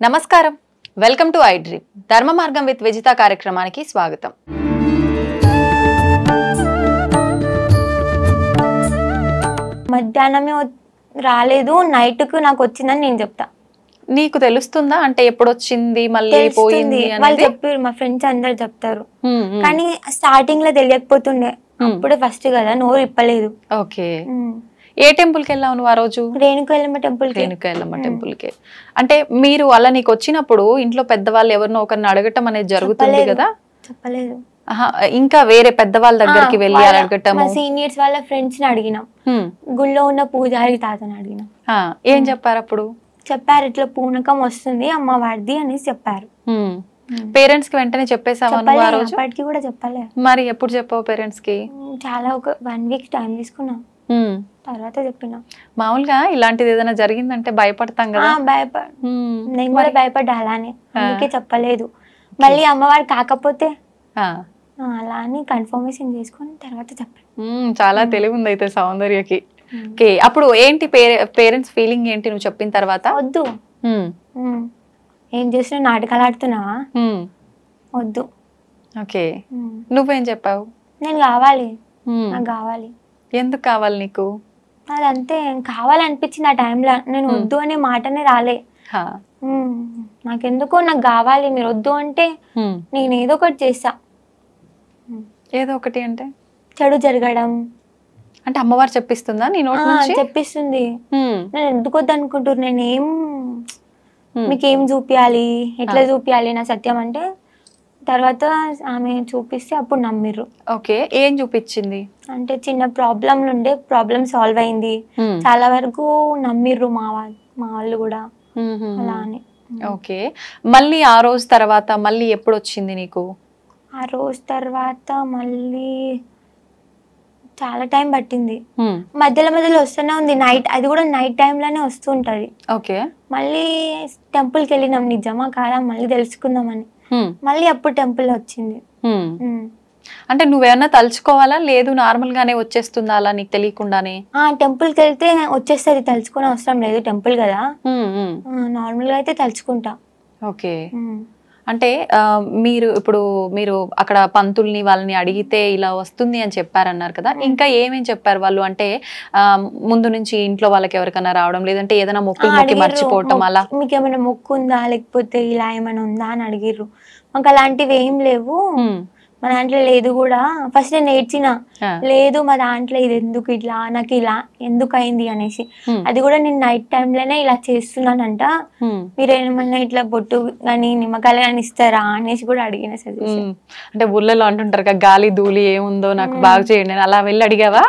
నమస్కారం, welcome to I dream ధర్మ మార్గం విత్ విజిత కార్యక్రమానికి స్వాగతం. మధ్యాహ్నమే రాలేదు, నైట్కు నాకు వచ్చిందని నేను చెప్తా. నీకు తెలుస్తుందా అంటే ఎప్పుడు వచ్చింది మళ్ళీ పోయింది వాళ్ళు చెప్పారు, మా ఫ్రెండ్స్ అందరు చెప్తారు. కానీ స్టార్టింగ్ లో తెలియకపోతుండే, అప్పుడే ఫస్ట్ కదా, నోరు ఇప్పలేదు. ఓకే, ఏ టెంపుల్ కి వెళ్ళావు నువ్వు ఆ రోజు? రేణుకైలమ్మ టెంపుల్. రేణుకైలమ్మ టెంపుల్ కి. అంటే మీరు అలా నీకు వచ్చినప్పుడు ఇంట్లో పెద్దవాళ్ళు ఎవరినో ఒకరిని అడగటం అనేది జరుగుతుంది కదా? చెప్పలేదు. ఇంకా వేరే పెద్దవాళ్ళ దగ్గరికి వెళ్ళి అడగటం? సీనియర్స్ వాళ్ళ ఫ్రెండ్స్ ని అడిగినాం, గుళ్ళో ఉన్న పూజారి తాతని అడిగినాం. ఏం చెప్పారు అప్పుడు? చెప్పారు, ఇట్లా పూనకం వస్తుంది అమ్మవారిది అనేసి చెప్పారు. పేరెంట్స్ కి వెంటనే చెప్పేసావా? అప్పటికి కూడా చెప్పలే. మరి ఎప్పుడు చెప్పావు పేరెంట్స్ కి? చాలా ఒక 1 వీక్ టైం తీసుకున్నా, తర్వాత చెప్పిన. మామూలుగా ఇలాంటిది ఏదైనా జరిగిందంటే భయపడతాం కదా. నేను కూడా భయపడ్డా, అలానే అందుకే చెప్పలేదు. మళ్ళీ అమ్మవారు కాకపోతే అలా అని కన్ఫర్మేషన్ చేసుకొని తర్వాత చెప్పాను. చాలా తెలివి ఉంది అయితే సౌందర్యకి. ఓకే, అప్పుడు ఏంటి పేరెంట్స్ ఫీలింగ్ ఏంటి నువ్వు చెప్పిన తర్వాత? వద్దు, ఏం చేసినా నాటకాలు ఆడుతున్నావా, వద్దు. ఓకే, నువ్వేం చెప్పావు? నేను కావాలి, నాకు కావాలి. ఎందుకు కావాలి నీకు? అదంతే, కావాలనిపించింది ఆ టైంలో. నేను వద్దు అనే మాటనే రాలే. నాకెందుకో నాకు కావాలి, మీరు వద్దు అంటే నేను ఏదో ఒకటి చేస్తా. ఏదో ఒకటి అంటే చెడు జరగడం అంటే అమ్మవారు చెప్పిస్తుందా నీ నోటి నుంచి? చెప్పిస్తుంది. నేను ఎందుకు వద్దు అనుకుంటారు, నేనేం మీకేం చూపియాలి, ఎట్లా చూపియాలి నా సత్యం అంటే తర్వాత ఆమె చూపిస్తే అప్పుడు నమ్మిర్రు. ఓకే, ఏం చూపించింది అంటే చిన్న ప్రాబ్లంలు ఉండే, ప్రాబ్లం సాల్వ్ అయింది. చాలా వరకు నమ్మిర్రు మా వాళ్ళు కూడా అలా అని. ఓకే, మళ్ళీ ఆ రోజు తర్వాత మళ్ళీ ఎప్పుడు వచ్చింది నీకు? ఆ రోజు తర్వాత మళ్ళీ చాలా టైం పట్టింది, మధ్యలో మధ్యలో వస్తూనే ఉంది. నైట్, అది కూడా నైట్ టైంలోనే వస్తుంటది. ఓకే, మళ్ళీ టెంపుల్కి వెళ్ళినాం, నిజమా కాదా మళ్ళీ తెలుసుకుందామని. మళ్ళీ అప్పుడు టెంపుల్ వచ్చింది. అంటే నువ్వేమన్నా తలుచుకోవాలా, లేదు నార్మల్ గానే వచ్చేస్తుందా అలా నీకు తెలియకుండానే? టెంపుల్ కి వెళ్తే వచ్చేస్తుంది, తలుచుకునే అవసరం లేదు, టెంపుల్ కదా. నార్మల్ గా అయితే తలుచుకుంటా. ఓకే, అంటే మీరు అక్కడ పంతుల్ని వాళ్ళని అడిగితే ఇలా వస్తుంది అని చెప్పారన్నారు కదా, ఇంకా ఏమేమి చెప్పారు వాళ్ళు? అంటే ముందు నుంచి ఇంట్లో వాళ్ళకి ఎవరికైనా రావడం, లేదంటే ఏదైనా మొక్కి మర్చిపోవటం అలా? మీకు ఏమైనా మొక్కు ఉందా, లేకపోతే ఇలా ఏమైనా ఉందా అని అడిగిర్రు. మాకు అలాంటివి ఏం లేవు, మా దాంట్లో లేదు కూడా. ఫస్ట్ నేను నేర్చిన, లేదు మా దాంట్లో ఇది ఎందుకు ఇట్లా, నాకు ఇలా ఎందుకు అయింది అనేసి. అది కూడా నేను నైట్ టైంలోనే ఇలా చేస్తున్నానంట, మీరు ఏమన్నా ఇట్లా బొట్టు కానీ నిమ్మకాయలు కానీ ఇస్తారా అనేసి కూడా అడిగిన. సజెషన్ అంటే ఊళ్ళలో అంటుంటారు కదా, గాలి ధూళి ఏముందో నాకు బాగా చేయండి, అలా వెళ్ళి అడిగావా?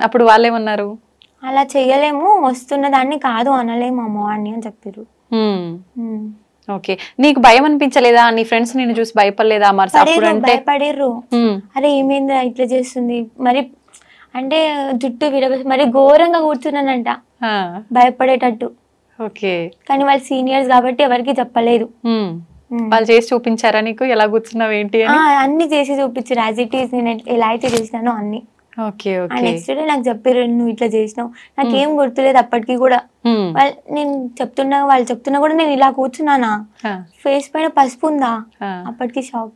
అప్పుడు వాళ్ళేమన్నారు? అలా చెయ్యలేము, వస్తున్న దాన్ని కాదు అనలేము అమ్మవారిని అని చెప్పారు. ఓకే, నీకు భయం అనిపించలేదా? నీ ఫ్రెండ్స్ నిన్ను చూసి భయపడలేదా? భయపడిర్రు, అరే ఏమైందా ఇట్లా చేస్తుంది, మరి అంటే జుట్టు విరగ మరి ఘోరంగా కూర్చున్నానంట భయపడేటట్టు. ఓకే, కానీ వాళ్ళు సీనియర్స్ కాబట్టి ఎవరికి చెప్పలేదు. వాళ్ళు చేసి చూపించారా నీకు ఎలా కూర్చున్నావు ఏంటి? అన్ని చేసి చూపించారు, యాజ్ ఇట్ ఈస్ నేను ఎలా అయితే చేసినానో అన్ని. నెక్స్ట్ డే నాకు చెప్పారు, నువ్వు ఇట్లా చేసినావు, నాకేం గుర్తులేదు అప్పటికి కూడా. నేను వాళ్ళు చెప్తున్నా కూడా నేను ఇలా కూర్చున్నానా, ఫేస్ పైన పసుపు ఉందా, అప్పటికి షాక్.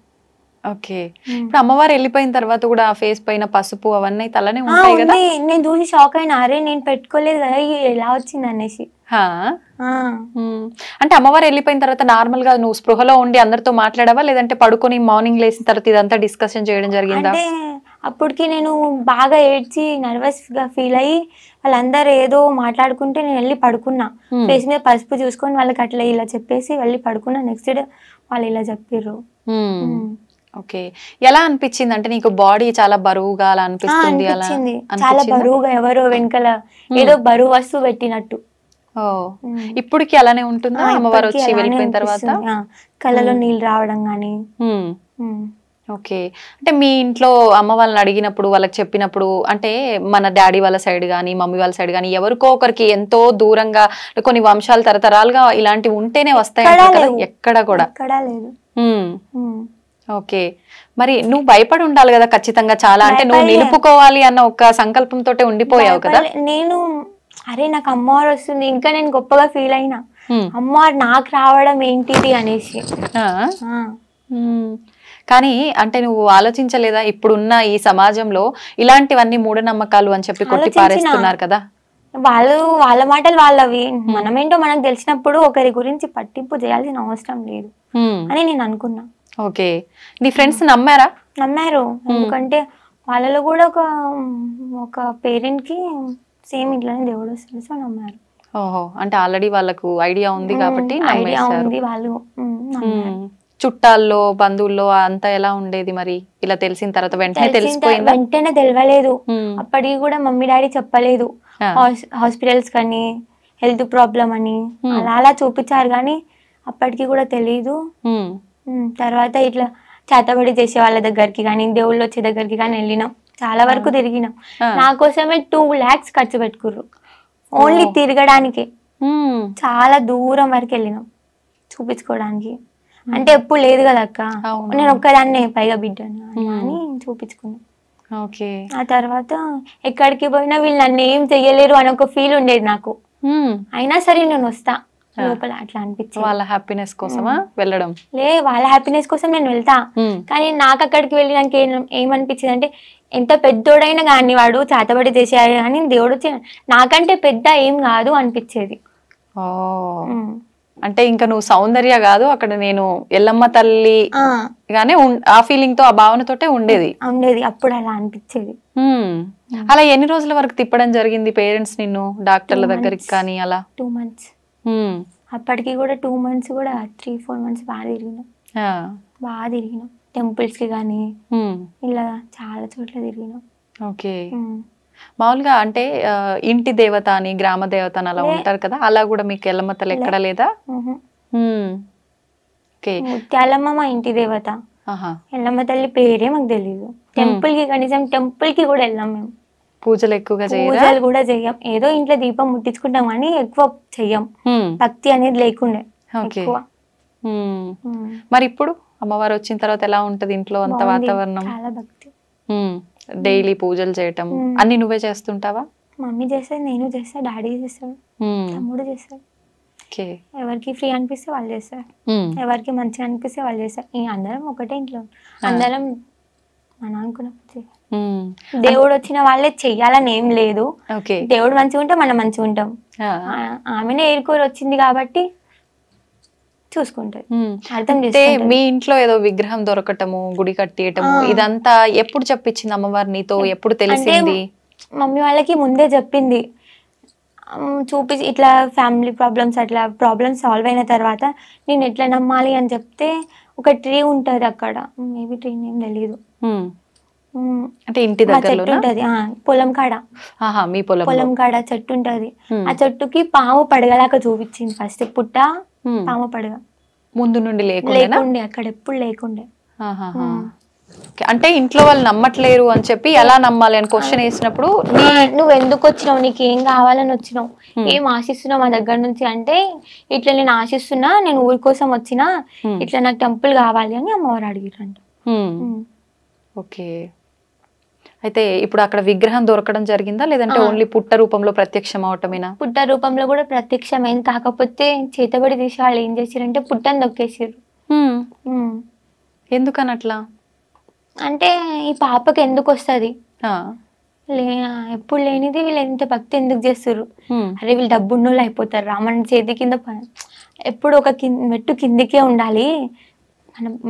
ఓకే, ఇప్పుడు అమ్మవారు వెళ్ళిపోయిన తర్వాత కూడా ఫేస్ పైన పసుపు అవన్నీ తలనే ఉంటాయి కదా? నేను చూసి షాక్ అయినా, అరే నేను పెట్టుకోలేదు కదా, ఎలా వచ్చింది అనేసి. అంటే అమ్మవారు వెళ్ళిపోయిన తర్వాత నార్మల్ గా నువ్వు స్పృహలో ఉండి అందరితో మాట్లాడావా, లేదంటే పడుకొని మార్నింగ్ లేచిన తర్వాత ఇదంతా డిస్కషన్ చేయడం జరిగిందా? అంటే అప్పటికి నేను బాగా ఏడ్చి నర్వస్ గా ఫీల్ అయ్యి వాళ్ళందరూ ఏదో మాట్లాడుకుంటే నేను వెళ్ళి పడుకున్నా, ఫేస్ మీద పసుపు చూసుకొని వాళ్ళకి అట్లా ఇలా చెప్పేసి వెళ్ళి పడుకున్నా. నెక్స్ట్ డే వాళ్ళు ఇలా చెప్పారు. ఓకే, ఎలా అనిపించింది? అంటే నీకు బాడీ చాలా బరువుగా అలా అనిపిస్తుంది? చాలా బరువుగా, ఎవరో వెనకాల ఏదో బరువు వస్తువు పెట్టినట్టు. ఇప్పటికి అలానే ఉంటుందా అమ్మవారు వచ్చి వెళ్ళిపోయిన తర్వాత? కళ్ళలో నీళ్ళు రావడం గానీ. ఓకే, అంటే మీ ఇంట్లో అమ్మ వాళ్ళని అడిగినప్పుడు, వాళ్ళకి చెప్పినప్పుడు, అంటే మన డాడీ వాళ్ళ సైడ్ కానీ మమ్మీ వాళ్ళ సైడ్ కానీ ఎవరికో ఒకరికి ఎంతో దూరంగా కొన్ని వంశాలు తరతరాలుగా ఇలాంటివి ఉంటేనే వస్తాయి కదా, ఎక్కడ కూడా లేదు. ఓకే, మరి నువ్వు భయపడి ఉండాలి కదా ఖచ్చితంగా చాలా, అంటే నువ్వు నిలుపుకోవాలి అన్న ఒక సంకల్పంతో ఉండిపోయావు కదా. నేను అరే నాకు అమ్మవారు వస్తుంది ఇంకా నేను గొప్పగా ఫీల్ అయినా, అమ్మ నాకు రావడం ఏంటిది అనేసి. కానీ అంటే నువ్వు ఆలోచించలేదా ఇప్పుడున్న ఈ సమాజంలో ఇలాంటివన్నీ మూఢనమ్మకాలు అని చెప్పి కొట్టి పారేస్తున్నారు కదా? వాళ్ళ మాటలు వాళ్ళవి, మనమేంటో మనకు తెలిసినప్పుడు ఒకరి గురించి పట్టింపు చేయాల్సిన అవసరం లేదు అని నేను అనుకున్నా. ఓకే, నీ ఫ్రెండ్స్ నమ్మారు. ఎందుకంటే వాళ్ళలో కూడా ఒక పేరెంట్ కి సేమ్ ఇట్లానే దేవుడు వస్తాడు, సో నమ్మారు. ఓహో, అంటే ఆల్రెడీ వాళ్ళకు ఐడియా ఉంది కాబట్టి వాళ్ళు. చుట్టాల్లో బంధువుల్లో అంతా ఎలా ఉండేది మరి? ఇలా తెలిసిన తర్వాత వెంటనే తెలిసిపోయింది? వెంటనే తెలియలేదు. అప్పటికి కూడా మమ్మీ డాడీ చెప్పలేదు. హాస్పిటల్స్ కానీ హెల్త్ ప్రాబ్లం అని అలా చూపించారు కానీ అప్పటికి కూడా తెలీదు. తర్వాత ఇట్లా చేతబడి చేసే వాళ్ళ దగ్గరికి కానీ దేవుళ్ళు వచ్చే దగ్గరికి కానీ వెళ్ళినాం, చాలా వరకు తిరిగినాం. నా కోసమే 2 lakhs ఖర్చు పెట్టుకుర్రు ఓన్లీ తిరగడానికి. చాలా దూరం వరకు వెళ్ళినాం చూపించుకోవడానికి. అంటే ఎప్పుడు లేదు కదా అక్క, నేను ఒక్కదాన్నే పైగా బిడ్డను అని చూపించుకున్నా. ఆ తర్వాత ఎక్కడికి పోయినా వీళ్ళు నన్ను ఏం చెయ్యలేరు అని ఒక ఫీల్ ఉండేది నాకు. అయినా సరే నేను వస్తా లోపల, అట్లా అనిపించింది. వాళ్ళ హ్యాపీనెస్ కోసమా వెళ్ళడం? వాళ్ళ హ్యాపీనెస్ కోసం నేను వెళ్తా, కానీ నాకు అక్కడికి వెళ్ళి నాకు ఏమనిపించింది అంటే ఎంత పెద్దోడైనా కానీ వాడు చేతబడి చేసేయాలి కానీ దేవుడు నాకంటే పెద్ద ఏం కాదు అనిపించేది. అంటే ఇంకా నువ్వు సౌందర్య కాదు అక్కడ, నేను ఎల్లమ్మ తల్లి గానే ఆ ఫీలింగ్ తో, ఆ భావనతోటే ఉండేది. అప్పుడు అలా అనిపించేది. అలా ఎన్ని రోజుల వరకు తిప్పడం జరిగింది పేరెంట్స్ నిన్ను డాక్టర్ల దగ్గరికి కానీ? అలా 2 months. అప్పటికి కూడా 2 months కూడా 3-4 months బాగా తిరిగినాం టెంపుల్స్ కి కానీ ఇలా చాలా చోట్ల తిరిగినాం. ఓకే, మామూలుగా అంటే ఇంటి దేవత అని గ్రామ దేవత అని అలా ఉంటారు కదా, అలా కూడా మీకు ఎల్లమ్మ తల్లి ఎక్కడ లేదా? ముత్యాలమ్మ మా ఇంటి దేవత, ఎల్లమ్మ తల్లి పేరే మాకు తెలీదు. టెంపుల్ కి కనీసం టెంపుల్ కి కూడా వెళ్ళాం మేము. పూజలు ఎక్కువగా పూజలు కూడా చెయ్యం, ఏదో ఇంట్లో దీపం ముట్టించుకుంటాం కానీ ఎక్కువ చెయ్యం, భక్తి అనేది లేకుండే ఎక్కువ. మరి ఇప్పుడు అమ్మవారు వచ్చిన తర్వాత ఎలా ఉంటది ఇంట్లో అంత వాతావరణం? చాలా భక్తి. డైలీ పూజలు చేయటం అన్ని నువ్వే చేస్తుంటావా? మమ్మీ చేస్తాడు, నేను చేస్తా, డాడీ చేస్తాడు, తమ్ముడు చేస్తాడు. ఎవరికి ఫ్రీ అనిపిస్తే వాళ్ళు చేస్తారు, ఎవరికి మంచిగా అనిపిస్తే వాళ్ళు చేస్తారు. అందరం ఒకటే ఇంట్లో, అందరం మన అనుకున్నప్పుడు. దేవుడు వచ్చిన వాళ్ళే చెయ్యాలని ఏం లేదు, దేవుడు మంచిగా ఉంటే మనం మంచిగా ఉంటాం. ఆమెనే ఏరుకోరు వచ్చింది కాబట్టి చూసుకుంటది, అర్థం చేస్తే. మీ ఇంట్లో ఏదో విగ్రహం దొరకటము, గుడి కట్టేయటము ఇదంతా ఎప్పుడు చెప్పించింది అమ్మవారు నీతో? ఎప్పుడు తెలిసింది? మమ్మీ వాళ్ళకి ముందే చెప్పింది, చూపించి ఇట్లా ఫ్యామిలీ ప్రాబ్లమ్స్ అట్లా ప్రాబ్లమ్స్ సాల్వ్ అయిన తర్వాత నేను ఎట్లా నమ్మాలి అని చెప్తే ఒక ట్రీ ఉంటది అక్కడ, మేబీ ట్రీ నేమ్ తెలీదు, అంటే ఇంటి దగ్గర ఉంటది పొలం కాడ. మీ పొలం కాడ చెట్టు ఉంటది, ఆ చెట్టుకి పాము పడగలాగా చూపించింది. ఫస్ట్ పుట్ట పాము పడగ ముందు నుండి లేకుండే, అక్కడ ఎప్పుడు లేకుండే. అంటే ఇంట్లో వాళ్ళు నమ్మట్లేరు అని చెప్పి ఎలా నమ్మాలి అని క్వశ్చన్ వేసినప్పుడు నువ్వు ఎందుకు వచ్చినావు, నీకు ఏం కావాలని వచ్చినావు, ఏం ఆశిస్తున్నావు మా దగ్గర నుంచి అంటే ఇట్లా నేను ఆశిస్తున్నా, నేను ఊరి కోసం వచ్చినా, ఇట్లా నాకు టెంపుల్ కావాలి అని అమ్మవారు అడిగిరంట. ఓకే, అయితే ఇప్పుడు అక్కడ విగ్రహం దొరకడం జరిగిందా లేదంటే ఓన్లీ పుట్ట రూపంలో ప్రత్యక్షం అవటమేనా? పుట్ట రూపంలో కూడా ప్రత్యక్షమైంది, కాకపోతే చేతబడి తీసి వాళ్ళు ఏం చేసారంటే పుట్టని దొక్కేసారు. ఎందుకనట్లా అంటే ఈ పాపకి ఎందుకు వస్తుంది, ఎప్పుడు లేనిది వీళ్ళు ఎంత భక్తి ఎందుకు చేస్తారు, అరే వీళ్ళు డబ్బున్నోళ్ళు అయిపోతారు, రామన్ చేతి కింద ఎప్పుడు ఒక మెట్టు కిందికే ఉండాలి,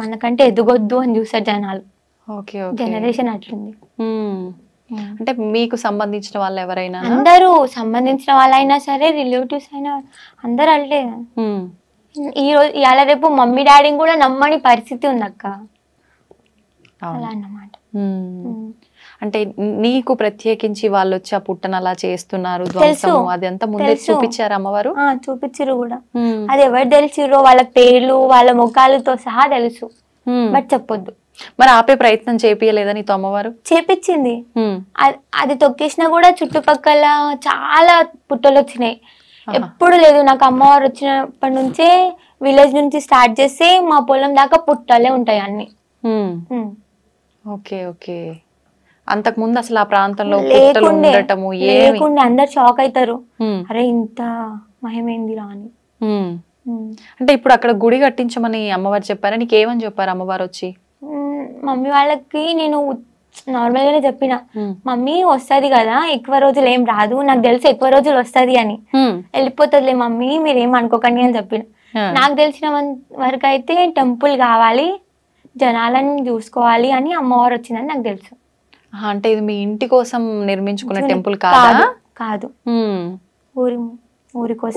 మనకంటే ఎదగొద్దు అని చూస్తారు జనాలు. జనరేషన్ అట్లుంది. అంటే మీకు సంబంధించిన వాళ్ళు ఎవరైనా? అందరూ సంబంధించిన వాళ్ళైనా సరే, రిలేటివ్స్ అయినా అందరు అంటే ఈ రోజు ఇవాళ రేపు మమ్మీ డాడీని కూడా నమ్మని పరిస్థితి ఉంది అక్క, అలా అన్నమాట. అంటే నీకు ప్రత్యేకించి వాళ్ళు వచ్చి ఆ పుట్టను అలా చేస్తున్నారు అదంతా ముందే చూపించారు అమ్మవారు? చూపించారు కూడా, అది ఎవరు తెలిసిరో వాళ్ళ పేర్లు వాళ్ళ ముఖాలతో సహా తెలుసు, బట్ చెప్పొద్దు. మరి ఆపే ప్రయత్నం చేపియలేదా నీతో అమ్మవారు? చేపించింది, అది తొక్కేసినా కూడా చుట్టుపక్కల చాలా పుట్టలు వచ్చినాయి. ఎప్పుడు లేదు, నాకు అమ్మవారు వచ్చినప్పటి నుంచే విలేజ్ నుంచి స్టార్ట్ చేసి మా పొలం దాకా పుట్టలే ఉంటాయి అన్ని. ఓకే ఓకే, అంతకు ముందు అసలు ఆ ప్రాంతంలో లేకుండే, అందరు షాక్ అవుతారు, అరే ఇంత మహిమేందిరా అని. అంటే ఇప్పుడు అక్కడ గుడి కట్టించమని అమ్మవారు చెప్పారా? నీకు ఏమని చెప్పారు అమ్మవారు వచ్చి? మమ్మీ వాళ్ళకి నేను నార్మల్ గానే చెప్పిన, మమ్మీ వస్తది కదా, ఎక్కువ రోజులు ఏం రాదు, నాకు తెలుసు ఎక్కువ రోజులు వస్తది అని, వెళ్ళిపోతుందిలే మమ్మీ మీరేం అనుకోకండి అని చెప్పిన. నాకు తెలిసిన వరకు అయితే టెంపుల్ కావాలి, జనాలను చూసుకోవాలి అని అమ్మవారు వచ్చిందని నాకు తెలుసు. అంటే ఇది మీ ఇంటి కోసం నిర్మించుకున్న టెంపుల్ కాదా? కాదు,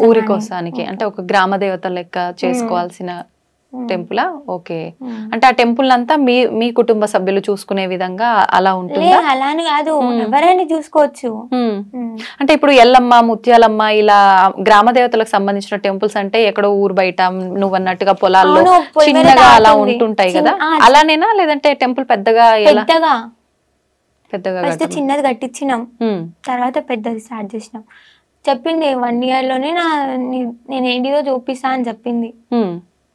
ఊరి కోసానికి, అంటే ఒక గ్రామ దేవత లెక్క చేసుకోవాల్సిన టెంపులా? ఓకే. అంటే ఆ టెంపుల్ అంతా మీ కుటుంబ సభ్యులు చూసుకునే విధంగా అలా ఉంటుందా? అలా అని కాదు, ఎవరైనా చూసుకోవచ్చు. అంటే ఇప్పుడు ఎల్లమ్మ, ముత్యాలమ్మ ఇలా గ్రామ దేవతలకు సంబంధించిన టెంపుల్స్ అంటే ఎక్కడో ఊరు బయట నువ్వు అన్నట్టుగా పొలాల్లో చిన్నగా అలా ఉంటుంటాయి కదా, అలానేనా? లేదంటే టెంపుల్ పెద్దగా పెద్దగా ఫస్ట్ చిన్నది కట్టించినాం, తర్వాత పెద్దది స్టార్ట్ చేసినాం. చెప్పింది 1 year లోనే నేను ఏంటిదో చూపిస్తా అని చెప్పింది.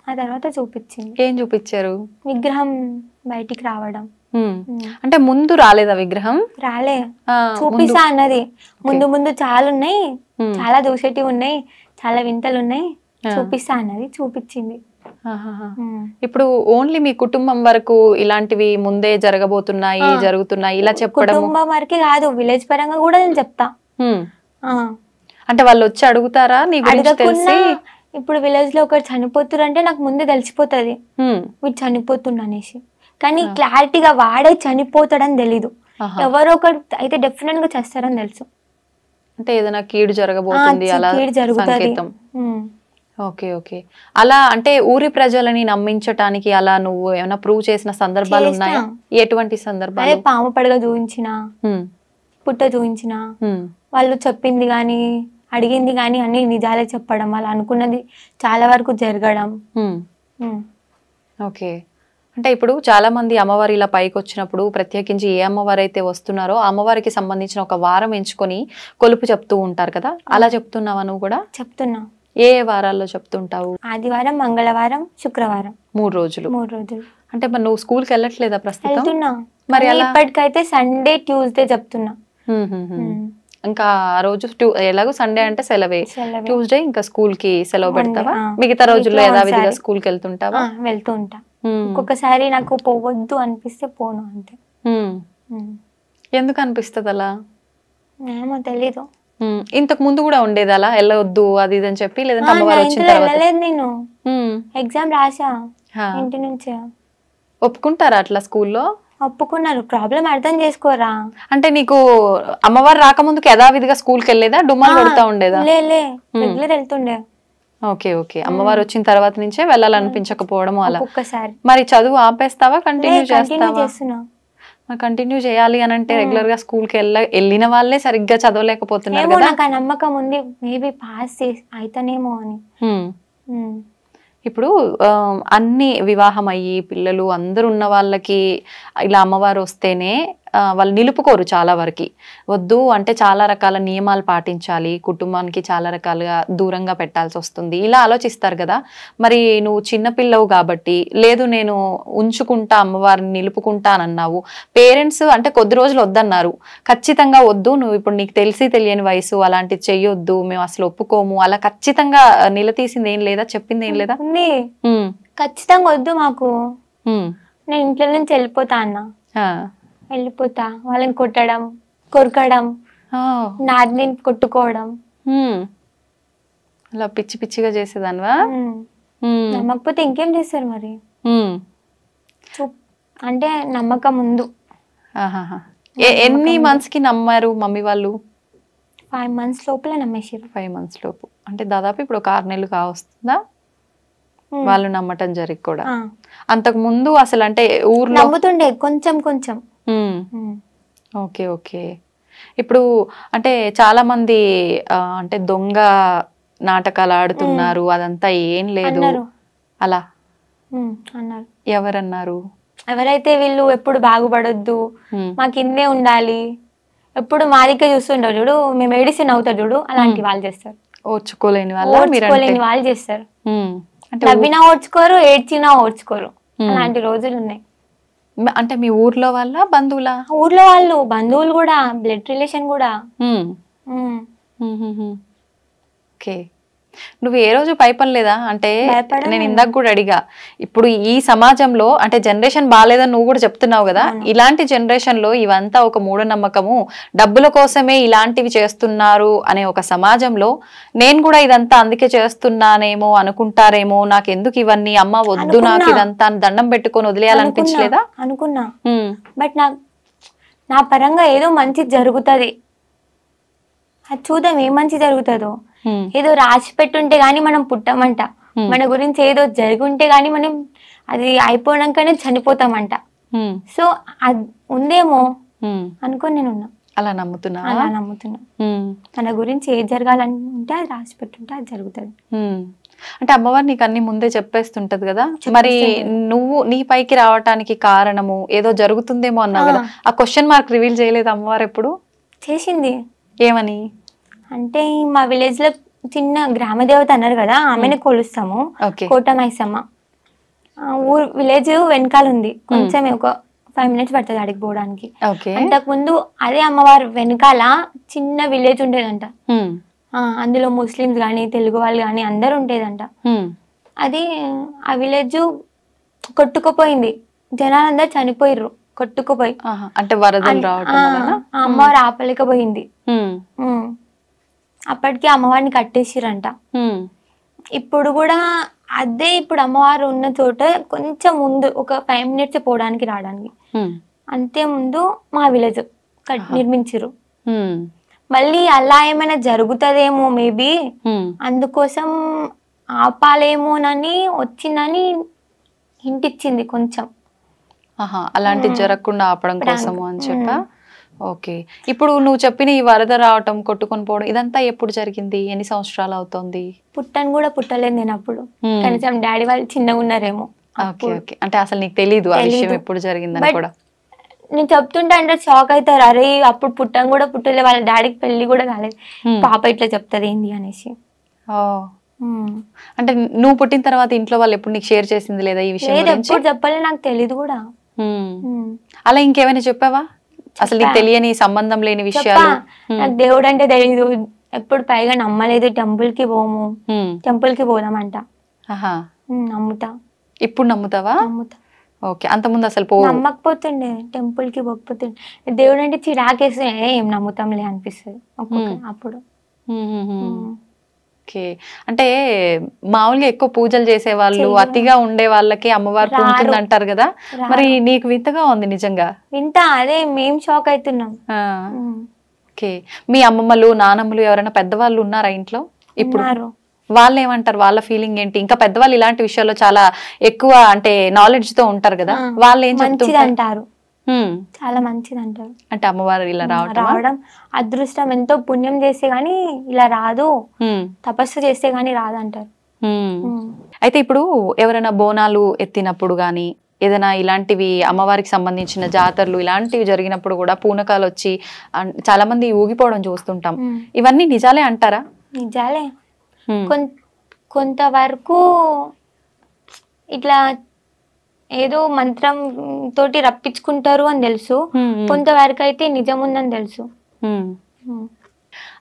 ఆ తర్వాత చూపించింది. ఏం చూపించారు? విగ్రహం బయటికి రావడం. అంటే ముందు రాలేదా విగ్రహం? రాలే, చూపిస్తా అన్నది. ముందు ముందు చాలా ఉన్నాయి, చాలా దూసేటివి ఉన్నాయి, చాలా వింతలు ఉన్నాయి, చూపిస్తా అన్నది, చూపించింది. ఇప్పుడు ఓన్లీ మీ కుటుంబం వరకు ఇలాంటివి ముందే జరగబోతున్నాయి, జరుగుతున్నాయి ఇలా చెప్పడం? కుటుంబం వరకే కాదు, విలేజ్ పరంగా కూడా నేను చెప్తా. అంటే వాళ్ళు వచ్చి అడుగుతారా నీ గురించి తెలిసి? ఇప్పుడు విలేజ్ లో ఒకరు చనిపోతున్నారు అంటే నాకు ముందే తెలిసిపోతుంది వీడు చనిపోతుండ అనేసి, కానీ క్లారిటీగా వాడే చనిపోతాడని తెలీదు. ఎవరో ఒకరు అయితే డెఫినెట్ గా చేస్తారని తెలుసు. అంటే ఏదైనా కీడు జరగబోతుంది అలా సంకేతం. Okay okay. అలా అంటే ఊరి ప్రజలని నమ్మించటానికి అలా నువ్వు ఏమైనా ప్రూవ్ చేసిన సందర్భాలు ఉన్నాయా? ఎటువంటి సందర్భాలు? పాము పడగ చూపించిన, పుట్ట చూపించిన, వాళ్ళు చెప్పింది గాని అడిగింది గాని అన్ని నిజాలే చెప్పడం, వాళ్ళు అనుకున్నది చాలా వరకు జరగడం. ఓకే. అంటే ఇప్పుడు చాలా మంది అమ్మవారి ఇలా పైకి వచ్చినప్పుడు ప్రత్యేకించి ఏ అమ్మవారు అయితే వస్తున్నారో అమ్మవారికి సంబంధించిన ఒక వారం ఎంచుకొని కొలుపు చెప్తూ ఉంటారు కదా, అలా చెప్తున్నావా నువ్వు కూడా? చెప్తున్నా. ఏ వారాల్లో చెప్తుంటావు? ఆదివారం, మంగళవారం, శుక్రవారం, 3 రోజులు. 3 రోజులు. అంటే మరి నువ్వు స్కూల్ కి వెళ్ళట్లేదా ప్రస్తుతం? వెళ్తున్నా, మరి ఇప్పటికైతే సండే, ట్యూస్డే చెప్తున్నా. ఇంకా ఆ రోజు ఎలాగో సండే అంటే సెలవే, ట్యూస్డే ఇంకా స్కూల్ కి సెలవు పెడతావా? మిగతా రోజుల్లో యథావిధిగా స్కూల్ కి వెళ్తుంటావా? వెళ్తూ ఉంటా. ఒక్కొక్కసారి నాకు పోవద్దు అనిపిస్తే పోను అంతే. ఎందుకు అనిపిస్తుంది అలా? ఏమో తెలీదు. ఇంతకు ముందు కూడా ఉండేది అలా వెళ్ళవద్దు అది ఇది అని చెప్పి? లేదంటే అమ్మవారు వచ్చిన తర్వాత? వెళ్ళలేదు, నేను ఎగ్జామ్ రాసా ఇంటి నుంచే. ఒప్పుకుంటారా అట్లా స్కూల్లో? ఒప్పుకున్నారు, ప్రాబ్లం అర్థం చేసుకోరా. అంటే నీకు అమ్మవారు రాకముందుకు యథావిధిగా స్కూల్ కి వెళ్ళేదా? డుమ్మాలు కొడతా ఉండేదా? రెగ్యులర్ వెళ్తుండే. Okay okay. అమ్మవారు వచ్చిన తర్వాత నుంచే వెళ్ళాలనిపించకపోవడం అలా. ఒక్కసారి మరి చదువు ఆపేస్తావా, కంటిన్యూ చేస్తావా? చేస్తున్నా. కంటిన్యూ చేయాలి అని అంటే రెగ్యులర్ గా స్కూల్ కి వెళ్ళిన వాళ్ళే సరిగ్గా చదవలేకపోతున్నారు కదా. నాకు ఆ నమ్మకం ఉంది, మేబీ పాస్ అయితేనేమో అని. ఇప్పుడు అన్ని వివాహం అయ్యి పిల్లలు అందరు ఉన్న వాళ్ళకి ఇలా అమ్మవారు వస్తేనే వాళ్ళు నిలుపుకోరు చాలా వరకు. వద్దు అంటే చాలా రకాల నియమాలు పాటించాలి, కుటుంబానికి చాలా రకాలుగా దూరంగా పెట్టాల్సి వస్తుంది, ఇలా ఆలోచిస్తారు కదా. మరి నువ్వు చిన్నపిల్లవు కాబట్టి లేదు నేను ఉంచుకుంటా అమ్మవారిని నిలుపుకుంటా అని అన్నావు. పేరెంట్స్ అంటే కొద్ది రోజులు వద్దన్నారు, ఖచ్చితంగా వద్దు నువ్వు ఇప్పుడు నీకు తెలిసి తెలియని వయసు అలాంటివి చెయ్యొద్దు, మేము అసలు ఒప్పుకోము, అలా ఖచ్చితంగా నిలదీసింది ఏం లేదా, చెప్పింది ఏం లేదా? ఖచ్చితంగా వద్దు మాకు, నేను ఇంట్లో నుంచి వెళ్ళిపోతా అన్న. వెళ్ళిపోతా, వాళ్ళని కొట్టడం, కొరకడం, నాదిని కొట్టుకోవడం, అలా పిచ్చి పిచ్చిగా చేసేదానివా? నమ్మకపోతే ఇంకేం చేస్తారు మరి. అంటే నమ్మకం ముందు. ఎన్ని మంత్స్ కి నమ్మారు మమ్మీ వాళ్ళు? 5 months లోపల నమ్మేసారు. 5 months లోపు అంటే దాదాపు ఇప్పుడు ఒక 6 నెలలు కావస్తుందా వాళ్ళు నమ్మటం జరిగి కూడా? అంతకు ముందు అసలు అంటే ఊర్లో నమ్ముతుండే కొంచెం కొంచెం. Okay okay. ఇప్పుడు అంటే చాలా మంది అంటే దొంగ నాటకాలు ఆడుతున్నారు, అదంతా ఏం లేదు అలా అన్నారు. ఎవరన్నారు? ఎవరైతే వీళ్ళు ఎప్పుడు బాగుపడొద్దు, మాకు ఇన్నే ఉండాలి, ఎప్పుడు మా దగ్గర చూస్తుంటారు చూడు, మేము ఏడిసి నవ్వుతారు చూడు, అలాంటి వాళ్ళు చేస్తారు. ఓర్చుకోలేని వాళ్ళు చేస్తారు. నవ్వినా ఓడ్చుకోరు, ఏడ్చినా ఓడ్చుకోరు, అలాంటి రోజులు ఉన్నాయి. అంటే మీ ఊర్లో వాళ్ళ బంధువులా? ఊర్లో వాళ్ళు, బంధువులు కూడా, బ్లడ్ రిలేషన్ కూడా. ఓకే. నువ్వు ఏ రోజు భయపడలేదా? అంటే భయపడను. నేను ఇందాక కూడా అడిగా, ఇప్పుడు ఈ సమాజంలో అంటే జనరేషన్ బాగాలేదని నువ్వు కూడా చెప్తున్నావు కదా, ఇలాంటి జనరేషన్ లో ఇవంతా ఒక మూఢనమ్మకము, డబ్బుల కోసమే ఇలాంటివి చేస్తున్నారు అనే ఒక సమాజంలో నేను కూడా ఇదంతా అందుకే చేస్తున్నానేమో అనుకుంటారేమో, నాకు ఎందుకు ఇవన్నీ, అమ్మ వద్దు నాకు ఇదంతా దండం పెట్టుకొని వదిలేయాలనిపించలేదా? అనుకున్నా, బట్ నా పరంగా ఏదో మంచి జరుగుతుంది, అది చూద్దాం ఏం మంచి జరుగుతుందో. ఏదో రాసి పెట్టుంటే గానీ మనం పుట్టమంట, మన గురించి ఏదో జరుగుంటే గానీ మనం అది అయిపోయాకనే చనిపోతామంట. సో అది ఉందేమో అనుకొని నేను ఉన్నా. అలా నమ్ముతున్నా? అలా నమ్ముతున్నా. మన గురించి ఏది జరగాలంటే అది రాసి పెట్టుంటే అది జరుగుతుంది. అంటే అమ్మవారు నీకు అన్ని ముందే చెప్పేస్తుంటది కదా, మరి నువ్వు నీ పైకి రావటానికి కారణము ఏదో జరుగుతుందేమో అన్నావు కదా, ఆ క్వశ్చన్ మార్క్ రివీల్ చేయలేదు అమ్మవారు ఎప్పుడు? చేసింది. ఏమని అంటే మా విలేజ్ లో చిన్న గ్రామ దేవత అన్నారు కదా, ఆమెను కొలుస్తాము, కోటమైసమ్మ. ఊరు విలేజ్ వెనకాల ఉంది, కొంచెం ఒక 5 minutes పడుతుంది అడిగి పోవడానికి. అంతకు ముందు అదే అమ్మవారు వెనకాల చిన్న విలేజ్ ఉండేదంట, అందులో ముస్లిమ్స్ గానీ తెలుగు వాళ్ళు గానీ అందరు ఉండేదంట. అది ఆ విలేజ్ కొట్టుకుపోయింది, జనాలందరూ చనిపోయిర్రు కొట్టుకుపోయి. అంటే వరదలు రావడం వలన అమ్మవారు ఆపలేకపోయింది. అప్పటికి అమ్మవారిని కట్టేసిరంట. ఇప్పుడు కూడా అదే, ఇప్పుడు అమ్మవారు ఉన్న చోట కొంచెం ముందు ఒక 5 minutes పోవడానికి రావడానికి, అంతే ముందు మా విలేజ్ నిర్మించారు. మళ్ళీ అలా ఏమైనా జరుగుతుందేమో మేబీ, అందుకోసం ఆపాలేమోనని వచ్చిందని హింటిచ్చింది కొంచెం. అలాంటి జరగకుండా ఆపడం కోసము అని చెప్పా. ఓకే, ఇప్పుడు నువ్వు చెప్పిన ఈ వరద రావటం, కొట్టుకొని పోవడం ఇదంతా ఎప్పుడు జరిగింది? ఎన్ని సంవత్సరాలు అవుతోంది? పుట్టను కూడా పుట్టలేదు నేను అప్పుడు, కనీసం డాడీ వాళ్ళు చిన్నగా ఉన్నారేమో. అంటే అసలు నీకు తెలీదు ఆ విషయం ఎప్పుడు జరిగిందని కూడా? నేను చెప్తుంటే అంటే షాక్ అవుతారు, అరే అప్పుడు పుట్టను కూడా పుట్టలేదు, వాళ్ళ డాడీకి పెళ్లి కూడా కాలేదు, పాప ఇట్లా చెప్తుంది ఏంది అనేసి. అంటే నువ్వు పుట్టిన తర్వాత ఇంట్లో వాళ్ళు ఎప్పుడు నీకు షేర్ చేసింది లేదా ఈ విషయం? ఎప్పుడు చెప్పలేదు, నాకు తెలీదు కూడా. అలా ఇంకేమైనా చెప్పావా? అసలు నీకు తెలియని సంబంధం లేని విషయాలు? నాకు దేవుడు అంటే తెలీదు, ఎప్పుడు పైగా నమ్మలేదు, టెంపుల్ కి పోము, టెంపుల్ కి పోదామంట. నమ్ముతా. ఇప్పుడు నమ్ముతావా? నమ్ముతా. ఓకే, అంత ముందు అసలు నమ్మకపోతుండే, టెంపుల్ కి పోకపోతుండే, దేవుడు అంటే చిరాకేస్తే ఏం నమ్ముతాంలే అనిపిస్తుంది అప్పుడు. అంటే మామూలుగా ఎక్కువ పూజలు చేసే వాళ్ళు, అతిగా ఉండే వాళ్ళకి అమ్మవారు ఉంటుంది అంటారు కదా, మరి నీకు వింతగా ఉంది నిజంగా? వింత, అదే మేం షాక్ అవుతున్నాం. ఓకే, మీ అమ్మమ్మలు నానమ్మలు ఎవరైనా పెద్దవాళ్ళు ఉన్నారా ఇంట్లో ఇప్పుడు? వాళ్ళు ఏమంటారు? వాళ్ళ ఫీలింగ్ ఏంటి? ఇంకా పెద్దవాళ్ళు ఇలాంటి విషయాల్లో చాలా ఎక్కువ అంటే నాలెడ్జ్ తో ఉంటారు కదా, వాళ్ళు ఏం అంటారు? చాలా మంచిది అంటారు. అంటే అమ్మవారు ఇలా రావడం అదృష్టం, ఎంతో పుణ్యం చేస్తే గానీ ఇలా రాదు, తపస్సు చేస్తే గానీ రాదంటారు. అయితే ఇప్పుడు ఎవరైనా బోనాలు ఎత్తినప్పుడు గానీ, ఏదైనా ఇలాంటివి అమ్మవారికి సంబంధించిన జాతరలు ఇలాంటివి జరిగినప్పుడు కూడా పూనకాలు వచ్చి చాలా మంది ఊగిపోవడం చూస్తుంటాం, ఇవన్నీ నిజాలే అంటారా? నిజాలే, కొంతవరకు ఇట్లా ఏదో మంత్రం తోటి రప్పించుకుంటారు అని తెలుసు, కొంతవరకు అయితే నిజం ఉందని తెలుసు.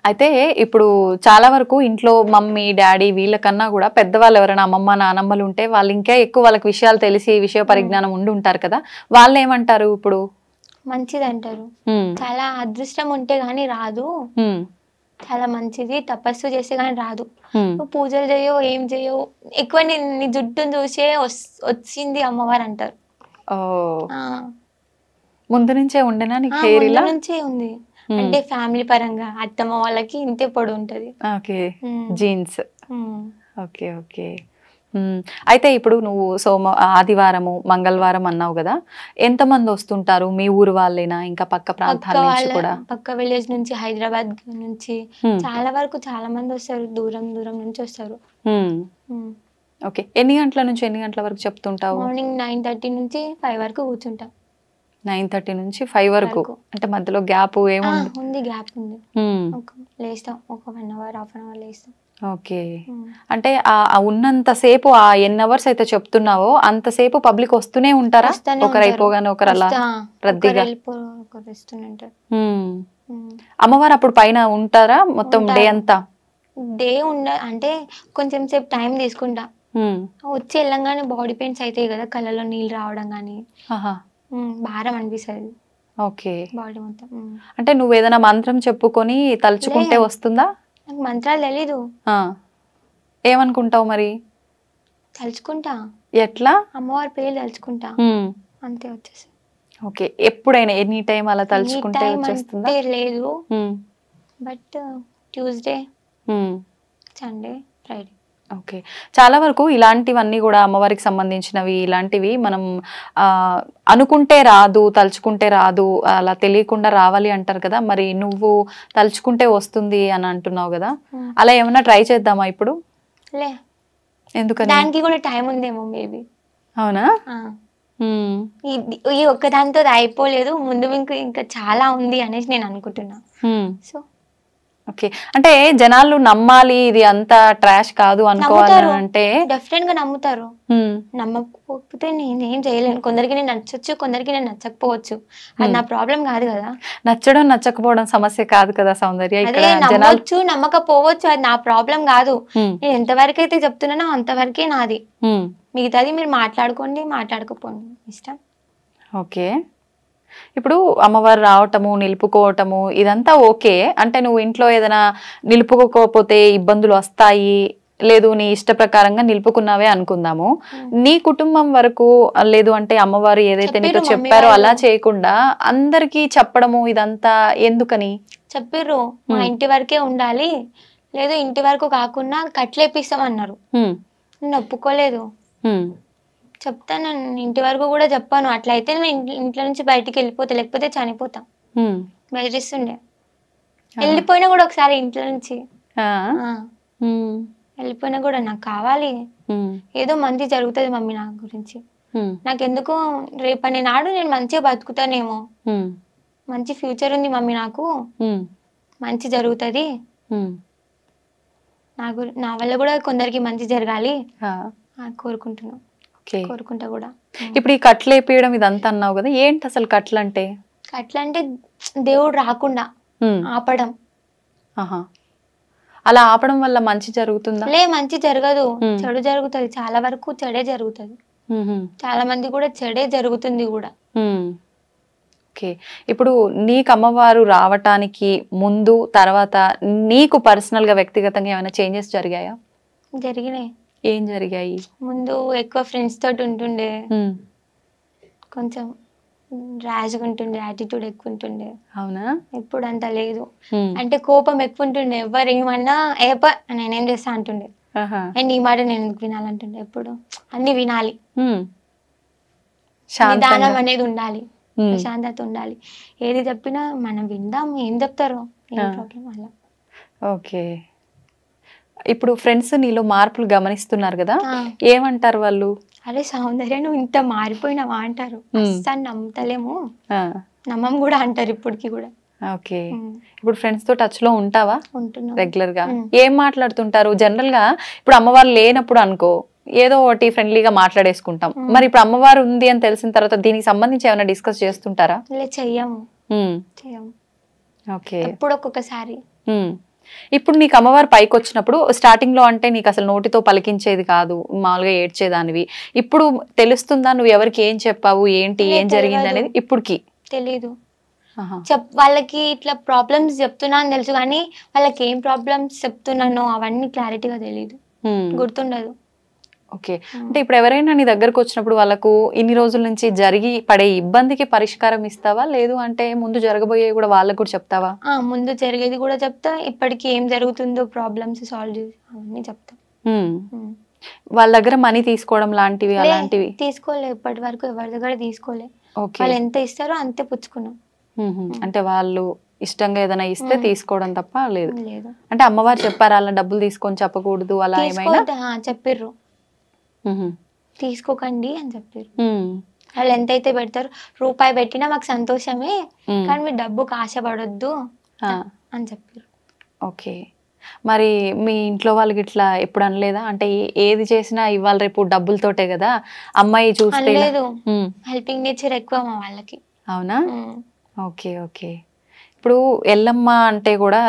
అయితే ఇప్పుడు చాలా వరకు ఇంట్లో మమ్మీ డాడీ వీళ్ళకన్నా కూడా పెద్దవాళ్ళు ఎవరైనా అమ్మమ్మ నానమ్మలు ఉంటే వాళ్ళు ఇంకా ఎక్కువ వాళ్ళకి విషయాలు తెలిసి విషయ పరిజ్ఞానం ఉండి ఉంటారు కదా, వాళ్ళు ఏమంటారు? ఇప్పుడు మంచిది అంటారు, చాలా అదృష్టం ఉంటే గానీ రాదు, చాలా మంచిది, తపస్సు చేస్తే గానీ రాదు, పూజలు చేయో ఏం చేయో, ఎక్కువ నీ జుట్టును చూసే వచ్చింది అమ్మవారు అంటారు. ముందు నుంచే ఉండేనా నీకు హెయిర్? ఇలా నుంచే ఉంది, అంటే ఫ్యామిలీ పరంగా అత్తమ్మ వాళ్ళకి ఇంతే పొడి ఉంటది. Okay, jeans. Okay okay. అయితే ఇప్పుడు నువ్వు ఆదివారము మంగళవారం అన్నావు కదా, ఎంతమంది వస్తుంటారు? మీ ఊరు వాళ్ళేనా, ఇంకా పక్క ప్రాంతాల నుంచి కూడా? పక్క విలేజ్ నుంచి, హైదరాబాద్ నుంచి చాలా వరకు చాలా మంది వస్తారు, దూరం దూరం నుంచి వస్తారు. ఓకే, ఎన్ని గంటల నుంచి ఎన్ని గంటల వరకు చెప్తుంటావు? మార్నింగ్ 9:30 నుంచి 5 వరకు కూర్చుంటాం. 9:30 నుంచి 5 వరకు, అంటే మధ్యలో గ్యాప్ ఏముంది? ఉంది, గ్యాప్ ఉంది, లేస్తాం ఒక 1 hour 1/2 hour లేస్తాం. ఓకే, అంటే ఉన్నంతసేపు ఆ ఎన్ని అవర్స్ అయితే చెప్తున్నావో అంతసేపు పబ్లిక్ వస్తూనే ఉంటారా? ఒకరు అయిపోగానే ఒకరు అలా రద్దీగా? అమ్మవారు అప్పుడు పైన ఉంటారా మొత్తం డే అంతా? డే అంటే కొంచెం సేపు టైం తీసుకుంటా. వచ్చి వెళ్ళంగానే బాడీ పెయిన్స్ అవుతాయి కదా, కళ్ళలో నీళ్ళు రావడం కానీ, భారం అనిపిస్తుంది ఓకే. బాడీ మొత్తం. అంటే నువ్వు ఏదైనా మంత్రం చెప్పుకొని తలుచుకుంటే వస్తుందా? నాకు మంత్రాలు తెలీదు. ఏమనుకుంటావు మరి? తలుచుకుంటా. ఎట్లా? అమ్మవారి పేరు తలుచుకుంటా, అంతే వచ్చేసి. ఓకే. ఎప్పుడైనా ఎనీ టైం అలా తలుచుకుంటే వచ్చేస్తుందా? లేదు, but Tuesday, Sunday, Friday. Okay. చాలా వరకు ఇలాంటివన్నీ కూడా అమ్మవారికి సంబంధించినవి, ఇలాంటివి మనం అనుకుంటే రాదు, తలుచుకుంటే రాదు, అలా తెలియకుండా రావాలి అంటారు కదా. మరి నువ్వు తలుచుకుంటే వస్తుంది అని అంటున్నావు కదా, అలా ఏమన్నా ట్రై చేద్దామా ఇప్పుడు? లే, ఎందుకని? దానికి కూడా టైం ఉందేమో మేబీ. అవునా? ఈ ఒక్కదాంతో అయిపోలేదు, ముందు ఇంకా చాలా ఉంది అనేసి నేను అనుకుంటున్నా. So okay. అంటే జనాలు నమ్మాలి, ఇది అంత ట్రాష్ కాదు అనుకోవాలి అంటే డెఫినెట్ గా నమ్ముతారు. నమ్మకపోతే నేనేం చేయలేను. కొందరికి నేను నచ్చచ్చు, కొందరికి నేను నచ్చకపోవచ్చు, అది నా ప్రాబ్లం కాదు కదా. నచ్చడం నచ్చకపోవడం సమస్య కాదు కదా సౌందర్య. నమ్మొచ్చు నమ్మకపోవచ్చు, అది నా ప్రాబ్లం కాదు. నేను ఎంతవరకు అయితే చెప్తున్నానో అంతవరకే నాది. మిగతాది మీరు మాట్లాడుకోండి, మాట్లాడుకోపోండి, ఇష్టం. ఓకే. ఇప్పుడు అమ్మవారు రావటము, నిలుపుకోవటము ఇదంతా ఓకే. అంటే నువ్వు ఇంట్లో ఏదైనా నిలుపుకోకపోతే ఇబ్బందులు వస్తాయి, లేదు నీ ఇష్ట ప్రకారంగా నిలుపుకున్నావే అనుకుందాము, నీ కుటుంబం వరకు లేదు అంటే అమ్మవారు ఏదైతే నీకు చెప్పారో అలా చేయకుండా అందరికి చెప్పడము ఇదంతా ఎందుకని? చెప్పిర్రు మా ఇంటి వరకే ఉండాలి, లేదు ఇంటి వరకు కాకుండా కట్లేపిస్తామన్నారు. నేను ఒప్పుకోలేదు. చెప్తాను, ఇంటి వరకు కూడా చెప్పాను. అట్లయితే నేను ఇంట్లో నుంచి బయటికి వెళ్ళిపోతా, లేకపోతే చనిపోతా. బెదిరిస్తుండే. వెళ్ళిపోయినా కూడా ఒకసారి ఇంట్లో నుంచి వెళ్ళిపోయినా కూడా నాకు కావాలి, ఏదో మంచి జరుగుతుంది మమ్మీ నా గురించి, నాకెందుకు రేపటి నాడు నేను మంచిగా బతుకుతానేమో, మంచి ఫ్యూచర్ ఉంది మమ్మీ నాకు, మంచి జరుగుతుంది, నా వల్ల కూడా కొందరికి మంచి జరగాలి కోరుకుంటున్నా, కోరుకుంటా కూడా. ఇప్పుడు ఈ కట్లు వేపియడం ఇదంతా అన్నావు కదా, ఏంటి అసలు కట్లు అంటే? కట్లు అంటే దేవుడు రాకుండా ఆపడం. అలా ఆపడం వల్ల మంచి జరుగుతుందా? లే, మంచి జరగదు, చెడు జరుగుతుంది. చాలా వరకు చెడే జరుగుతుంది, చాలా మంది కూడా చెడే జరుగుతుంది కూడా. ఓకే. ఇప్పుడు నీకు అమ్మవారు రావటానికి ముందు తర్వాత నీకు పర్సనల్ గా వ్యక్తిగతంగా ఏమైనా చేంజెస్ జరిగాయా? జరిగినాయి. ఏం జరిగాయి? ముందు ఎక్కువ ఫ్రెండ్స్ తోటి ఉంటుండే, కొంచెం ర్యాష్గా ఉంటుండే, యాటిట్యూడ్ ఎక్కువ ఉంటుండే. అవునా? ఇప్పుడు అంత లేదు. అంటే కోపం ఎక్కువ ఉంటుండే, ఎవరు ఏమన్నా నేనేం చేస్తా అంటుండే, నీ మాట నేను ఎందుకు వినాలంటుండే. ఎప్పుడు అన్ని వినాలి, నిదానం అనేది ఉండాలి, ప్రశాంతత ఉండాలి. ఏది చెప్పినా మనం విందాం, ఏం చెప్తారో ఏం ప్రాబ్లం అలా. ఓకే. ఇప్పుడు ఫ్రెండ్స్ నీలో మార్పులు గమనిస్తున్నారు కదా, ఏమంటారు వాళ్ళు? అరే సౌందర్య నువ్వు ఇంత మారిపోయినావా అంటారు. అస్సలు నమ్ముతలేము, నమ్మం కూడా అంటారు ఇప్పటికి కూడా. ఓకే. ఇప్పుడు ఫ్రెండ్స్ తో టచ్ లో ఉంటావా? ఉంటున్నా రెగ్యులర్ గా. ఏం మాట్లాడుతుంటారు జనరల్ గా? ఇప్పుడు అమ్మవారు లేనప్పుడు అనుకో ఏదో ఒకటి ఫ్రెండ్లీగా మాట్లాడేసుకుంటాం, మరి ఇప్పుడు అమ్మవారు ఉంది అని తెలిసిన తర్వాత దీనికి సంబంధించి ఏమైనా డిస్కస్ చేస్తుంటారా? చెయ్యము. ఓకే. ఎప్పుడు ఒక్కొక్కసారి. ఇప్పుడు నీకు అమ్మవారు పైకి వచ్చినప్పుడు స్టార్టింగ్ లో అంటే నీకు అసలు నోటితో పలికించేది కాదు, మామూలుగా ఏడ్చేదానివి, ఇప్పుడు తెలుస్తుందా నువ్వు ఎవరికి ఏం చెప్పావు, ఏంటి ఏం జరిగింది అనేది? ఇప్పటికి తెలీదు. వాళ్ళకి ఇట్లా ప్రాబ్లమ్స్ చెప్తున్నా అని తెలుసు, కానీ వాళ్ళకి ఏం ప్రాబ్లమ్స్ చెప్తున్నానో అవన్నీ క్లారిటీగా తెలీదు, గుర్తుండదు. ఓకే. అంటే ఇప్పుడు ఎవరైనా నీ దగ్గరకు వచ్చినప్పుడు వాళ్ళకు ఇన్ని రోజుల నుంచి జరిగి పడే ఇబ్బందికి పరిష్కారం ఇస్తావా, లేదు అంటే ముందు జరగబోయేవి కూడా వాళ్ళకు కూడా చెప్తావా? ముందు జరిగేది కూడా చెప్తా, ఇప్పటికి ఏం జరుగుతుందో ప్రాబ్లమ్స్ సాల్వ్ చేసి అవన్నీ చెప్తా. వాళ్ళ దగ్గర మనీ తీసుకోవడం లాంటివి అలాంటివి తీసుకోలే, ఇప్పటి వరకు ఎవరి దగ్గర తీసుకోలే. వాళ్ళు ఎంత ఇస్తారో అంతే పుచ్చుకున్నాం. అంటే వాళ్ళు ఇష్టంగా ఏదైనా ఇస్తే తీసుకోవడం తప్ప లేదు. అంటే అమ్మవారు చెప్పారు అలా డబ్బులు తీసుకొని చెప్పకూడదు అలా ఏమైనా? చెప్పిర్రు, తీసుకోకండి అని చెప్పారు. వాళ్ళు ఎంతైతే పెడతారు, రూపాయి పెట్టినా మాకు సంతోషమే, కానీ మీరు డబ్బుకు ఆశపడొద్దు అని చెప్పారు. ఓకే. మరి మీ ఇంట్లో వాళ్ళకి ఇట్లా ఎప్పుడు అనలేదా? అంటే ఏది చేసినా ఇవాళ రేపు డబ్బులతోటే కదా, అమ్మాయి చూస్తే లేదు, హెల్పింగ్ నేచర్ ఎక్కువ మా వాళ్ళకి. అవునా? ఓకే. ఓకే. ఇప్పుడు ఎల్లమ్మ అంటే కూడా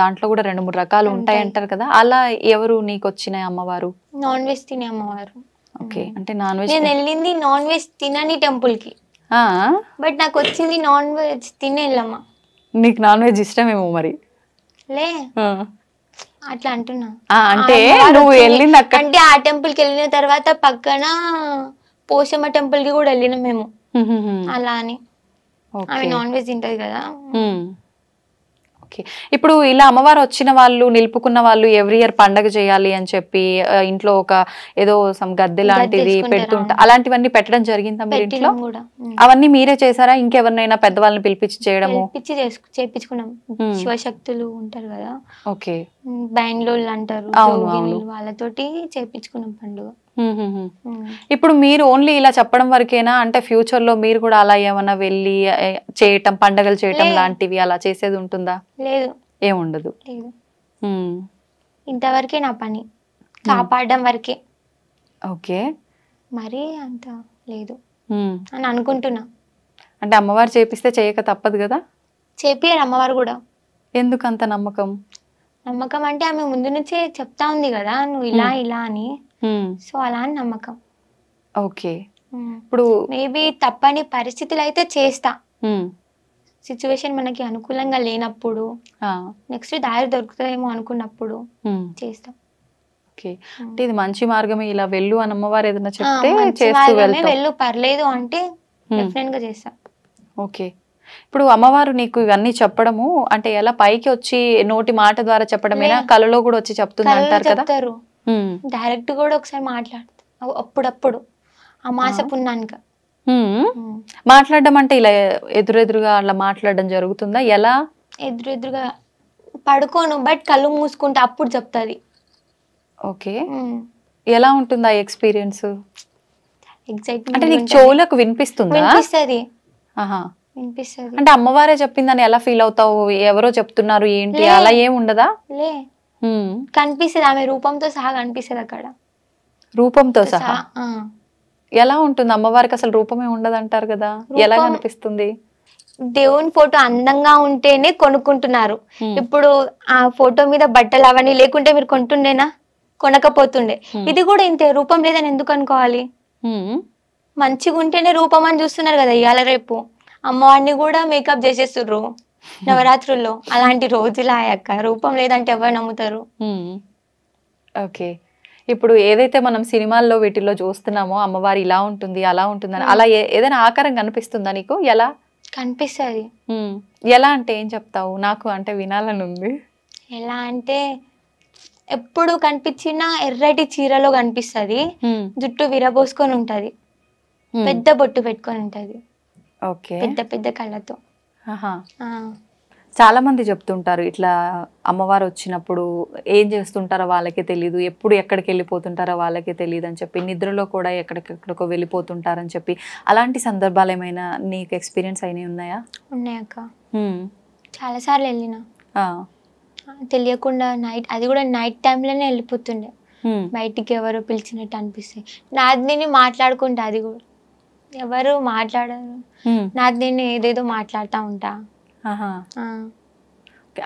దాంట్లో కూడా 2-3 రకాలు ఉంటాయి అంటారు కదా, అలా ఎవరు నీకు వచ్చిన అమ్మవారు? నాన్ వెజ్ తినే అమ్మవారు. ఓకే, అంటే నాన్ వెజ్. నేను వెళ్ళింది నాన్ వెజ్ తినని టెంపుల్ కి, బట్ నాకు వచ్చింది నాన్ వెజ్ తినే ఎల్లమ్మ. నీకు నాన్ వెజ్ ఇష్టమేమో మరి. లే అట్లా అంటున్నా. అంటే నువ్వు వెళ్ళింది అక్కడ అంటే ఆ టెంపుల్ కి వెళ్ళిన తర్వాత పక్కన పోషమ్మ టెంపుల్ కి కూడా వెళ్ళినాం మేము. అలా అని ఆమె నాన్ వెజ్ తింటది కదా. ఇప్పుడు ఇలా అమ్మవారు వచ్చిన వాళ్ళు నిలుపుకున్న వాళ్ళు ఎవ్రీ ఇయర్ పండగ చేయాలి అని చెప్పి ఇంట్లో ఒక ఏదో సమ్ గద్దె లాంటిది పెడుతుంటా, అలాంటివన్నీ పెట్టడం జరిగిందా మీరు ఇంట్లో? అవన్నీ మీరే చేసారా, ఇంకెవరినైనా పెద్దవాళ్ళని పిలిపించి చేయడము? చేపించుకున్నాం. శివశక్తులు ఉంటారు కదా, ఓకే, బెంగళూరు అంటారు, వాళ్ళతోటి చేపించుకున్నాం పండుగ. ఇప్పుడు మీరు ఓన్లీ ఇలా చెప్పడం వరకేనా, అంటే ఫ్యూచర్ లో మీరు కూడా అలా ఏమన్నా వెళ్ళి చేయటం, పండగలు చేయటం లాంటివి అలా చేసేది ఉంటుందా? లేదు, ఏముండదు. ఇంతవరకే నా పని, కాపాడడం వరకే. ఓకే, మరి అంత లేదు అని అనుకుంటున్నా. అంటే అమ్మవారు చేపిస్తే చేయక తప్పదు కదా? చేపియారు అమ్మవారు కూడా. ఎందుకు అంత నమ్మకం? నమ్మకం అంటే ఆమె ముందు నుంచే చెప్తా ఉంది కదా, నువ్వు ఇలా ఇలా అని, సో అలా అని నమ్మకం. ఓకే, ఇప్పుడు మేబీ తప్పని పరిస్థితులు అయితే చేస్తా, సిచ్యువేషన్ మనకి అనుకూలంగా లేనప్పుడు, నెక్స్ట్ దారి దొరుకుతుందేమో అనుకున్నప్పుడు చేస్తా. ఓకే, అంటే ఇది మంచి మార్గమే, ఇలా వెళ్ళు అని అమ్మవారు ఏదైనా చెప్తే చేస్తూ వెళ్తావు. వెళ్ళు పర్లేదు అంటే డెఫినెట్ గా చేస్తా. ఓకే, ఇప్పుడు అమ్మవారు నీకు ఇవన్నీ చెప్పడము అంటే ఎలా, పైకి వచ్చి నోటి మాట ద్వారా చెప్పడమేనా, కలలో కూడా వచ్చి చెప్తుంది అంటారు కదా? డైరెక్ట్ కూడా ఒకసారి మాట్లాడుతా అప్పుడప్పుడు అమాస పున్నానికి. మాట్లాడడం అంటే ఇలా ఎదురెదురుగా అలా మాట్లాడడం జరుగుతుందా? ఎలా? ఎదురెదురుగా పడుకోను, బట్ కళ్ళు మూసుకుంటే అప్పుడు చెప్తాది. ఓకే, ఎలా ఉంటుంది ఆ ఎక్స్పీరియన్స్? ఎగ్జైట్మెంట్. అంటే నీకు చెవులకు వినిపిస్తుందా? వినిపిస్తుంది. అంటే అమ్మవారే చెప్పిందని ఎలా ఫీల్ అవుతావు? ఎవరో చెప్తున్నారు ఏంటి అలా ఏం ఉండదా? లే, కనిపిస్తుంది, ఆమె రూపంతో సహా కనిపిస్తుంది అక్కడ. రూపంతో సహా? ఎలా ఉంటుంది అమ్మవారికి? అసలు రూపమే ఉండదు అంటారు కదా, ఎలా కనిపిస్తుంది? దేవుని ఫోటో అందంగా ఉంటేనే కొనుక్కుంటున్నారు. ఇప్పుడు ఆ ఫోటో మీద బట్టలు అవన్నీ లేకుంటే మీరు కొంటుండేనా? కొనకపోతుండే. ఇది కూడా ఇంతే, రూపం లేదని ఎందుకు అనుకోవాలి? మంచిగా ఉంటేనే రూపం అని చూస్తున్నారు కదా ఇవాళ రేపు. అమ్మవారిని కూడా మేకప్ చేసేస్తుర్రు నవరాత్రుల్లో. అలాంటి రోజులు అయ్యాక రూపం లేదంటే ఎవరు నమ్ముతారు? ఓకే, ఇప్పుడు ఏదైతే మనం సినిమాల్లో వీటిల్లో చూస్తున్నామో అమ్మవారు ఇలా ఉంటుంది అలా ఉంటుందని, అలా ఏదైనా ఆకారం కనిపిస్తుందా నీకు? ఎలా కనిపిస్తుంది? ఎలా అంటే ఏం చెప్తావు? నాకు అంటే వినాలని ఉంది. ఎలా అంటే ఎప్పుడు కనిపించినా ఎర్రటి చీరలో కనిపిస్తుంది, జుట్టు విరబోసుకొని ఉంటది, పెద్ద బొట్టు పెట్టుకొని ఉంటది, పెద్ద పెద్ద కళ్ళతో. చాలా మంది చెప్తుంటారు ఇట్లా అమ్మవారు వచ్చినప్పుడు ఏం చేస్తుంటారో వాళ్ళకే తెలియదు, ఎప్పుడు ఎక్కడికి వెళ్ళిపోతుంటారో వాళ్ళకే తెలియదు అని చెప్పి, నిద్రలో కూడా ఎక్కడికెక్కడికో వెళ్ళిపోతుంటారని చెప్పి, అలాంటి సందర్భాలు ఏమైనా నీకు ఎక్స్పీరియన్స్ అయినవి ఉన్నాయా? ఉన్నాయక్క, చాలా సార్లు వెళ్ళినా. తెలియకుండా నైట్, అది కూడా నైట్ టైంలోనే వెళ్ళిపోతుండే, బయటికి ఎవరో పిలిచినట్టు అనిపిస్తాయి. నాది నేను మాట్లాడుకుంటా, అది కూడా ఎవరు మాట్లాడరు, నాది నేను ఏదేదో మాట్లాడుతూ ఉంటా.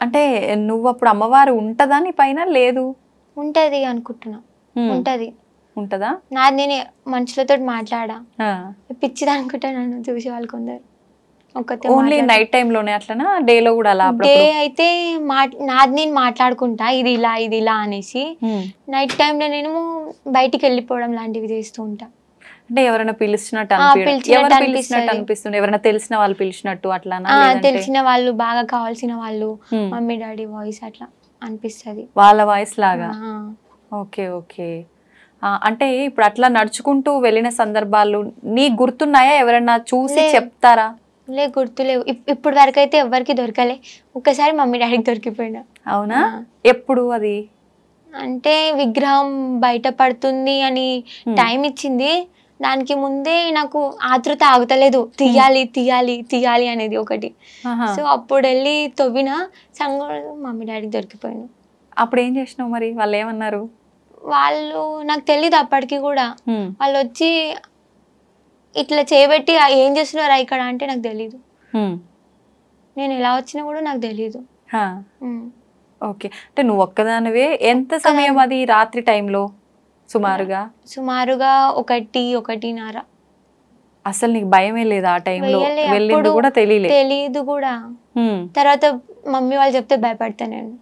అంటే నువ్వు అప్పుడు అమ్మవారు ఉంటదా నీ పైన? లేదు, ఉంటది అనుకుంటున్నా. ఉంటది. ఉంటదా? నాది నేను మనుషులతో మాట్లాడా, పిచ్చిది అనుకుంటా నన్ను చూసే వాళ్ళు కొందరు. ఓన్లీ నైట్ టైం లోనే అట్లనా, డే లో కూడా అలా? డే అయితే నాది నేను మాట్లాడుకుంటా ఇది ఇలా ఇది ఇలా అనేసి, నైట్ టైంలో నేను బయటికి వెళ్ళిపోవడం లాంటివి చేస్తూ ఉంటా. అంటే ఎవరైనా పిలిచినట్టు అనిపిస్తుంది, ఎవరైనా తెలిసిన వాళ్ళు పిలిచినట్టు అట్లా? తెలిసిన వాళ్ళు, బాగా కావాల్సిన వాళ్ళు, మమ్మీ డాడీ వాయిస్ అట్లా అనిపిస్తుంది, వాళ్ళ వాయిస్ లాగా. ఓకే ఓకే, అంటే ఇప్పుడు అట్లా నడుచుకుంటూ వెళ్ళిన సందర్భాలు నీకు గుర్తున్నాయా? ఎవరైనా చూసి చెప్తారా? లే, గుర్తులేవు. ఇప్పుడు వరకు అయితే ఎవరికి దొరకలే. ఒక్కసారి మమ్మీ డాడీకి దొరికిపోయినా. అవునా? ఎప్పుడు అది? అంటే విగ్రహం బయట పడుతుంది అని టైం ఇచ్చింది, దానికి ముందే నాకు ఆతృత ఆగుతలేదు, తీయాలి తీయాలి తీయాలి అనేది ఒకటి. సో అప్పుడు వెళ్ళి తవ్విన సంగ మమ్మీ డాడీకి దొరికిపోయాను. అప్పుడు ఏం చేసినావు మరి? వాళ్ళు ఏమన్నారు? వాళ్ళు నాకు తెలీదు అప్పటికి కూడా. వాళ్ళు వచ్చి ఇట్లా చేయబెట్టి ఏం చేస్తున్నారా ఇక్కడ అంటే నాకు తెలీదు. నేను ఎలా వచ్చినా కూడా నాకు తెలియదు. ఓకే. అంటే నువ్వు ఒక్కదానివే. ఎంత సమయం అది రాత్రి టైంలో సుమారుగా? సుమారుగా 1-1:30. అసలు నీకు భయమే లేదా ఆ టైంలో? వెళ్ళింది కూడా తెలియదు కూడా. తర్వాత మమ్మీ వాళ్ళు చెప్తే భయపడతా నేను.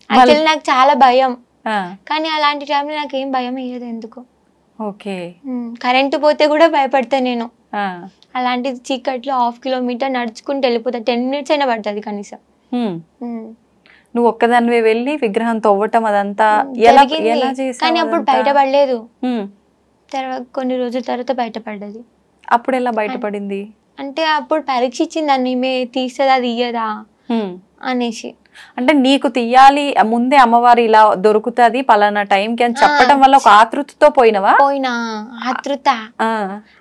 యాక్చువల్లీ నాకు చాలా భయం, కానీ అలాంటి టైంలో నాకు ఏం భయం అయ్యేది ఎందుకు. ఓకే. కరెంటు పోతే కూడా భయపడతా నేను. అలాంటిది చీకట్లో 1/2 కిలోమీటర్ నడుచుకుంటూ వెళ్ళిపోతా. 10 minutes అయినా పడుతుంది కనీసం. నువ్వు ఒక్కదానివే వెళ్ళి విగ్రహం తవ్వటం అదంతా ఎలా చేసావు? కానీ అప్పుడు బయటపడలేదు. తర్వాత కొన్ని రోజుల తర్వాత బయటపడ్డది. అప్పుడు ఎలా బయటపడింది? అంటే అప్పుడు పరీక్ష ఇచ్చింది దాన్ని, తీస్తుందా తీయదా అనేసి. అంటే నీకు తీయాలి ముందే అమ్మవారు ఇలా దొరుకుతుంది పలానా టైంకి అని చెప్పడం వల్ల ఒక ఆతృతతో పోయినా ఆతృత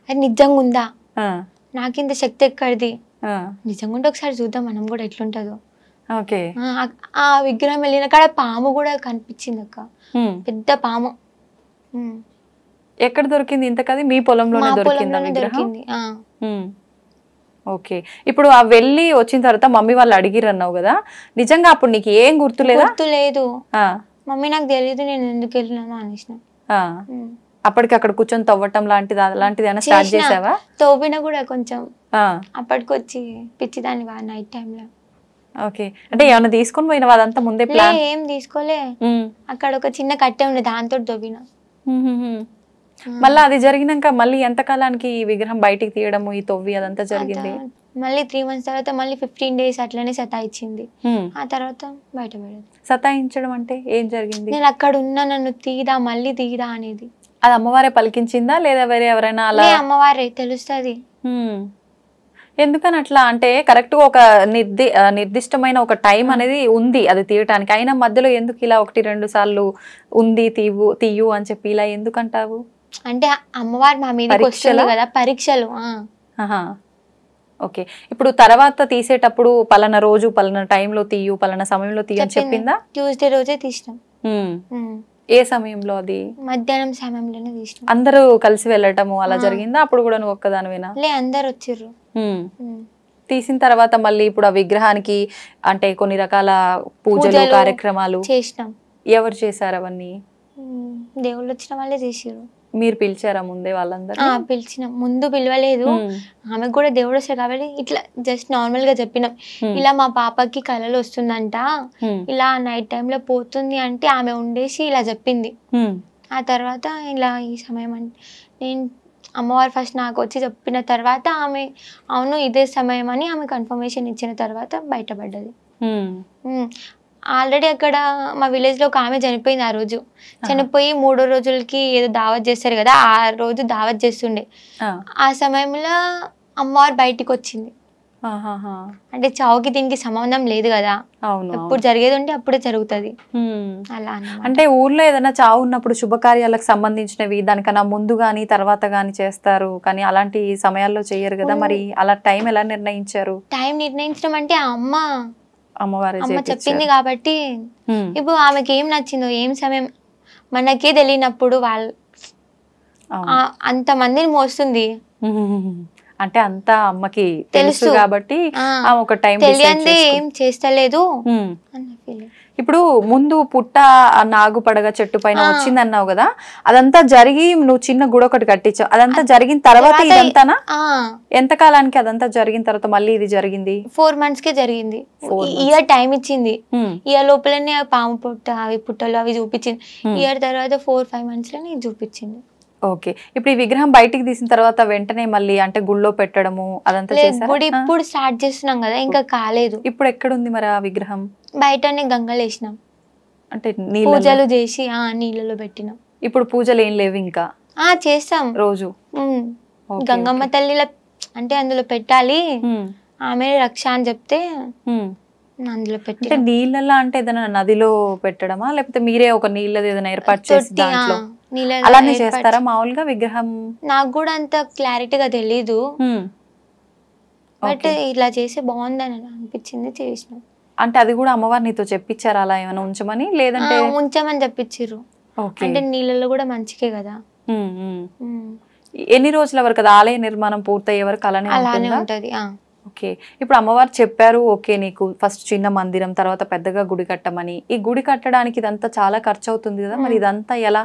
అది నిజంగా ఉందా, నాకింత శక్తి ఎక్కడిది, నిజంగా ఉంటే ఒకసారి చూద్దాం మనం కూడా ఎట్లుంటదో. ఆ విగ్రహం వెళ్ళిన కాడ పాము కూడా కనిపించింది అక్క, పెద్ద పాము. ఎక్కడ దొరికింది ఇంతకది? మీ పొలంలోనే దొరికింది. ఓకే. ఇప్పుడు ఆ వెళ్ళి వచ్చిన తర్వాత మమ్మీ వాళ్ళు అడిగిరు అన్నావు కదా, నిజంగా అప్పుడు నీకు ఏం గుర్తులేదు? మమ్మీ నాకు తెలియదు నేను ఎందుకు వెళ్ళినాను అనేసిన. అప్పటికి అక్కడ కూర్చొని తవ్వటం అలాంటిది ఏమైనా స్టార్ట్ చేసావా? తవ్విన కూడా కొంచెం అప్పటికొచ్చి పిచ్చిదాన్ని నైట్ టైంలో. ఓకే. అంటే ఏమైనా తీసుకొని పోయినావా అదంతా ముందే ప్లాన్? ఏం తీసుకోలే. అక్కడ ఒక చిన్న కట్టె ఉండే దాంతో తవ్విన. మళ్ళీ అది జరిగినాక మళ్ళీ ఎంత కాలానికి ఈ విగ్రహం బయటికి తీయడము ఈ తవ్వి అదంతా జరిగింది? మళ్ళీ 3 months తర్వాత మళ్ళీ 15 days అట్లనే సతాయించింది. ఆ తర్వాత బయటపడేది. సతాయించడం అంటే ఏం జరిగింది? నేను అక్కడ ఉన్నా, నన్ను తీదా మళ్ళీ తీదా అనేది. అది అమ్మవారే పలికించిందా లేదా వేరే ఎవరైనా? అలా అమ్మవారే తెలుస్తుంది. ఎందుకని అట్లా? అంటే కరెక్ట్ గా ఒక నిర్దిష్టమైన ఒక టైం అనేది ఉంది అది తీయటానికి, అయినా మధ్యలో ఎందుకు ఇలా 1-2 సార్లు ఉంది తీయు అని చెప్పి ఇలా ఎందుకంటావు? అంటే అమ్మవారు మా మీద వస్తుంది కదా పరీక్షలు. ఓకే. ఇప్పుడు తర్వాత తీసేటప్పుడు పలానా రోజు పలానా టైంలో తీయు పలానా సమయంలో తీయు అని చెప్పిందా? ట్యూస్డే రోజే తీసినాం. ఏ సమయంలో? అది మధ్యాహ్నం సమయంలోనే తీసినాం. అందరూ కలిసి వెళ్ళటము అలా జరిగిందా? అప్పుడు కూడా నువ్వు ఒక్కదానివేనా? అందరు వచ్చిర్రు. తీసిన తర్వాత మళ్ళీ ఇప్పుడు ఆ విగ్రహానికి అంటే కొన్ని రకాల పూజలు కార్యక్రమాలు చేసినాం. ఎవరు చేశారు అవన్నీ? దేవుళ్ళు వచ్చిన వాళ్ళే చేసారు. మీరు పిలిచారా ముందే వాళ్ళందరూ? పిలిచినాం. ముందు పిలవలేదు, ఆమెకు కూడా దేవుడు వస్తాడు కాబట్టి ఇట్లా జస్ట్ నార్మల్ గా చెప్పినాం, ఇలా మా పాపకి కళలు వస్తుందంట, ఇలా నైట్ టైంలో పోతుంది అంటే ఆమె ఉండేసి ఇలా చెప్పింది. ఆ తర్వాత ఇలా ఈ సమయం అంటే నేను అమ్మవారు ఫస్ట్ నాకు వచ్చి చెప్పిన తర్వాత ఆమె అవును ఇదే సమయం అని ఆమె కన్ఫర్మేషన్ ఇచ్చిన తర్వాత బయటపడ్డది. ఆల్రెడీ అక్కడ మా విలేజ్ లో ఒక ఆమె చనిపోయింది. ఆ రోజు చనిపోయి 3వ రోజులకి ఏదో దావత్ చేస్తారు కదా, ఆ రోజు దావత్ చేస్తుండే. ఆ సమయంలో అమ్మవారు బయటికి వచ్చింది. అంటే చావుకి దీనికి సంబంధం లేదు కదా, ఎప్పుడు జరిగేది ఉంటే అప్పుడే జరుగుతుంది అలా. అంటే ఊర్లో ఏదైనా చావు ఉన్నప్పుడు శుభకార్యాలకు సంబంధించినవి దానికన్నా ముందు గానీ తర్వాత గానీ చేస్తారు, కానీ అలాంటి సమయాల్లో చేయరు కదా, మరి అలా టైం ఎలా నిర్ణయించారు? టైం నిర్ణయించడం అంటే అమ్మ చెప్పింది కాబట్టి. ఇప్పుడు ఆమెకి ఏం నచ్చిందో ఏం సమయం మనకే తెలియనప్పుడు వాళ్ళు అంత మందిని మోస్తుంది అంటే అంతా అమ్మకి తెలుసు కాబట్టి ఒక టైం తెలియంది ఏం చేస్తలేదు అన్న ఫీలింగ్. ఇప్పుడు ముందు పుట్ట నాగు పడగ చెట్టు పైన వచ్చింది అన్నావు కదా, అదంతా జరిగి నువ్వు చిన్న గుడి ఒకటి కట్టించావు, అదంతా జరిగిన తర్వాత ఇదంతానా? ఎంత కాలానికి అదంతా జరిగిన తర్వాత మళ్ళీ ఇది జరిగింది? 4 months కే జరిగింది. ఇయర్ టైం ఇచ్చింది. ఇయర్ లోపలనే పాము పుట్ట అవి పుట్టలు అవి చూపించింది. ఇయర్ తర్వాత 4-5 months లోనే చూపించింది. ఓకే. ఇప్పుడు ఈ విగ్రహం బయటికి తీసిన తర్వాత వెంటనే మళ్ళీ అంటే గుళ్ళో పెట్టడము అదంతా చేశారా? గుడి ఇప్పుడు స్టార్ట్ చేస్తున్నాం కదా, ఇంకా కాలేదు. ఇప్పుడు ఎక్కడ ఉంది మరి ఆ విగ్రహం? బయటనే గంగలు వేసినాం, అంటే పూజలు చేసి నీళ్ళలో పెట్టినాం. ఇప్పుడు పూజలు ఏం లేవు ఇంకా? చేస్తాం రోజు. గంగమ్మ తల్లిలో అంటే అందులో పెట్టాలి, ఆమె రక్ష అని చెప్తే అందులో పెట్టి. అంటే నీళ్ళలో అంటే ఏదైనా నదిలో పెట్టడమా లేకపోతే మీరే ఒక నీళ్ళది ఏదైనా ఏర్పాటు చేసి దాంట్లో అలానే చేస్తారా మామూలుగా విగ్రహం? నాకు కూడా అంత క్లారిటీగా తెలీదు, బట్ ఇలా చేస్తే బాగుందని అనిపించింది చేసిన. అంటే అది కూడా అమ్మవారు నీతో చెప్పించారా అలా ఏమైనా ఉంచమని? లేదంటే ఉంచమని చెప్పించారు. అంటే నీళ్ళలో కూడా మంచికే కదా. ఎన్ని రోజుల వరకు ఆలయ నిర్మాణం పూర్తయ్యే వరకు అలానే ఉంటది? ఓకే. ఇప్పుడు అమ్మవారు చెప్పారు, ఓకే, నీకు ఫస్ట్ చిన్న మందిరం, తర్వాత పెద్దగా గుడి కట్టమని. ఈ గుడి కట్టడానికి ఇదంతా చాలా ఖర్చు అవుతుంది కదా, మరి ఇదంతా ఎలా?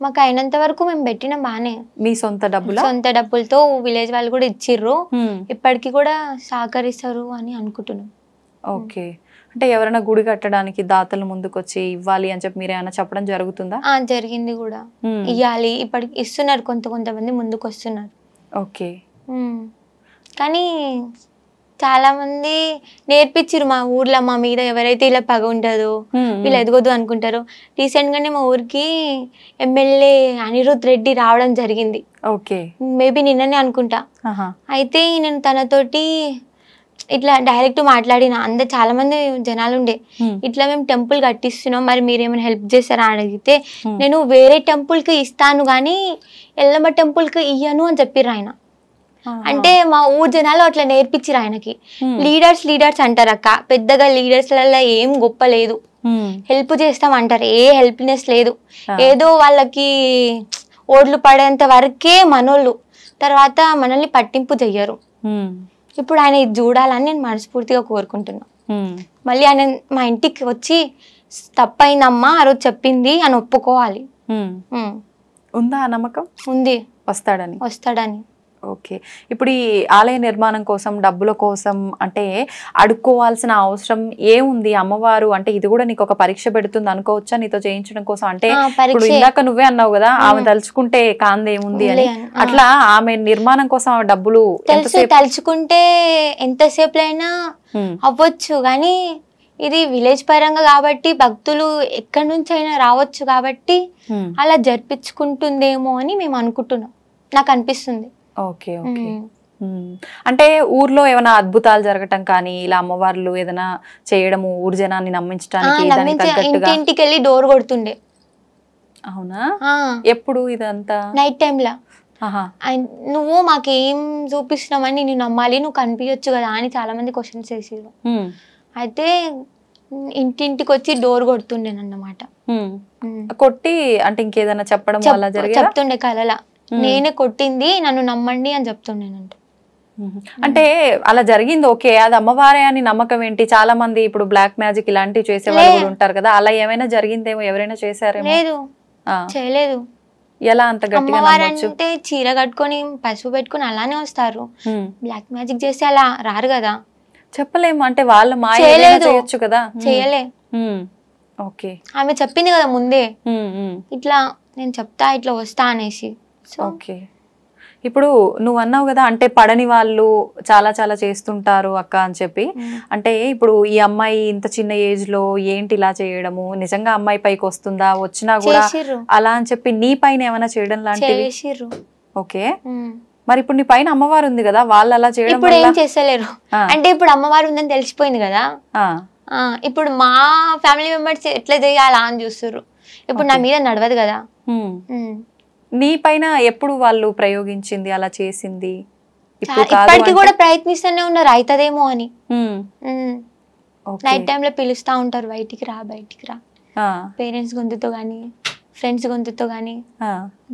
మాకు అయినంత వరకు మేము పెట్టిన బానే. మీ సొంత డబ్బులా? సొంత డబ్బులతో విలేజ్ వాళ్ళు కూడా ఇచ్చిర్రు, ఇప్పటికి కూడా సహకరిస్తారు అని అనుకుంటున్నాం. ఓకే. అంటే ఎవరైనా గుడి కట్టడానికి దాతలు ముందుకొచ్చి ఇవ్వాలి అని చెప్పి మీరు ఏమైనా చెప్పడం జరుగుతుందా? జరిగింది కూడా, ఇవ్వాలి, ఇప్పటికి ఇస్తున్నారు, కొంతమంది ముందుకు వస్తున్నారు. ఓకే. కానీ చాలా మంది నేర్పించారు మా ఊర్లో, మా మీద ఎవరైతే ఇలా పగ ఉంటుందో, వీళ్ళు ఎదగొద్దు అనుకుంటారో. రీసెంట్ గానే మా ఊరికి ఎమ్మెల్యే అనిరుద్ రెడ్డి రావడం జరిగింది. ఓకే. మేబీ నిన్ననే అనుకుంటా. అయితే నేను తనతోటి ఇట్లా డైరెక్ట్ మాట్లాడిన, అందరు చాలా మంది జనాలు ఉండే, ఇట్లా మేము టెంపుల్ కట్టిస్తున్నాం, మరి మీరేమైనా హెల్ప్ చేస్తారా అని అడిగితే, నేను వేరే టెంపుల్ కి ఇస్తాను కానీ ఎల్లమ్మ టెంపుల్ కి ఇయ్యను అని చెప్పిర్రు ఆయన. అంటే మా ఊరు జనాలు అట్లా నేర్పించారు ఆయనకి. లీడర్స్ అంటారు అక్క, పెద్దగా లీడర్స్ లలో ఏం గొప్ప లేదు, హెల్ప్ చేస్తాం అంటారు, ఏ హెల్ప్నెస్ లేదు, ఏదో వాళ్ళకి ఓట్లు పడేంత వరకే మనోళ్ళు, తర్వాత మనల్ని పట్టింపు చెయ్యరు. ఇప్పుడు ఆయన ఇది చూడాలని నేను మనస్ఫూర్తిగా కోరుకుంటున్నా. మళ్ళీ ఆయన మా ఇంటికి వచ్చి తప్పైందమ్మా ఆ రోజు చెప్పింది అని ఒప్పుకోవాలి. ఉందా నమ్మకం? ఉంది, వస్తాడని. ఓకే. ఇప్పుడు ఈ ఆలయ నిర్మాణం కోసం, డబ్బుల కోసం అంటే అడుక్కోవాల్సిన అవసరం ఏముంది? అమ్మవారు అంటే ఇది కూడా నీకు ఒక పరీక్ష పెడుతుంది అనుకోవచ్చా నీతో చేయించడం కోసం? అంటే ఇప్పుడు ఇందాక నువ్వే అన్నావు కదా, ఆమె తలుచుకుంటే కాందేముంది అని, అట్లా ఆమె నిర్మాణం కోసం ఆమె డబ్బులు తలుచుకుంటే ఎంతసేపు అయినా అవ్వచ్చు, కానీ ఇది విలేజ్ పరంగా కాబట్టి భక్తులు ఎక్కడి నుంచి అయినా రావచ్చు కాబట్టి అలా జరిపించుకుంటుందేమో అని మేము అనుకుంటున్నాం, నాకు అనిపిస్తుంది. ఓకే. ఓకే. అంటే ఊర్లో ఏమైనా అద్భుతాలు జరగటం కానీ, ఇలా అమ్మవార్లు ఏదైనా చేయడము, ఊరు జనాన్ని నమ్మించడానికి ఇంటికి వెళ్ళి డోర్ కొడుతుండే. అవునా? ఎప్పుడు ఇదంతా? నైట్ టైంలో. నువ్వు మాకేం చూపిస్తున్నామని నువ్వు నమ్మాలి, నువ్వు కనిపించచ్చు కదా అని చాలా మంది క్వశ్చన్స్ వేసారు. అయితే ఇంటింటికి వచ్చి డోర్ కొడుతుండేనన్నమాట. కొట్టి అంటే ఇంకేదైనా చెప్పడం వల్ల చెప్తుండే కలలా, నేనే కొట్టింది, నన్ను నమ్మండి అని చెప్తుండేనంట. అంటే అలా జరిగింది, ఓకే, అది అమ్మవారే అని నమ్మకం ఏంటి? చాలా మంది ఇప్పుడు బ్లాక్ మ్యాజిక్ ఇలాంటివి చేసే వాళ్ళు కూడా ఉంటారు కదా, అలా ఏమైనా జరిగిందేమో, ఎవరైనా చేశారేమో? లేదు, చేయలేదు. ఎలా అంత గట్టిగా నమ్మొచ్చు? అంటే చీర కట్టుకొని పసుపు పెట్టుకొని అలానే వస్తారు, బ్లాక్ మ్యాజిక్ చేస్తే అలా రారు కదా. చెప్పలేము, అంటే వాళ్ళ మాయ చేయొచ్చు కదా. చేయలే. ఓకే. ఆమె చెప్పింది కదా ముందే, ఇట్లా నేను చెప్తా ఇట్లా వస్తా అనేసి. ఓకే. ఇప్పుడు నువ్వు అన్నావు కదా, అంటే పడని వాళ్ళు చాలా చాలా చేస్తుంటారు అక్క అని చెప్పి. అంటే ఇప్పుడు ఈ అమ్మాయి ఇంత చిన్న ఏజ్ లో ఏంటి ఇలా చేయడము, నిజంగా అమ్మాయి పైకి వస్తుందా, వచ్చినా కూడా అలా అని చెప్పి నీ పైన ఏమైనా చేయడం లాంటివి? ఓకే. మరి ఇప్పుడు నీ పైన అమ్మవారు ఉంది కదా, వాళ్ళు అలా చేయడం ఇప్పుడు ఏం చేస్తలేరు. అంటే ఇప్పుడు అమ్మవారు ఉందని తెలిసిపోయింది కదా, ఇప్పుడు మా ఫ్యామిలీ మెంబర్స్ ఎట్లా చేయాలా అని చూస్తారు. ఇప్పుడు నా మీద నడవదు కదా. నీ పైన ఎప్పుడు వాళ్ళు ప్రయోగించింది, అలా చేసింది? ఇప్పటికి కూడా ప్రయత్నిస్తూనే ఉన్నారు, అవుతుందేమో అని. నైట్ టైంలో పిలుస్తా ఉంటారు, బయటికి రా బయటికి రా, పేరెంట్స్ గొంతుతో గానీ, ఫ్రెండ్స్ గొంతుతో గానీ,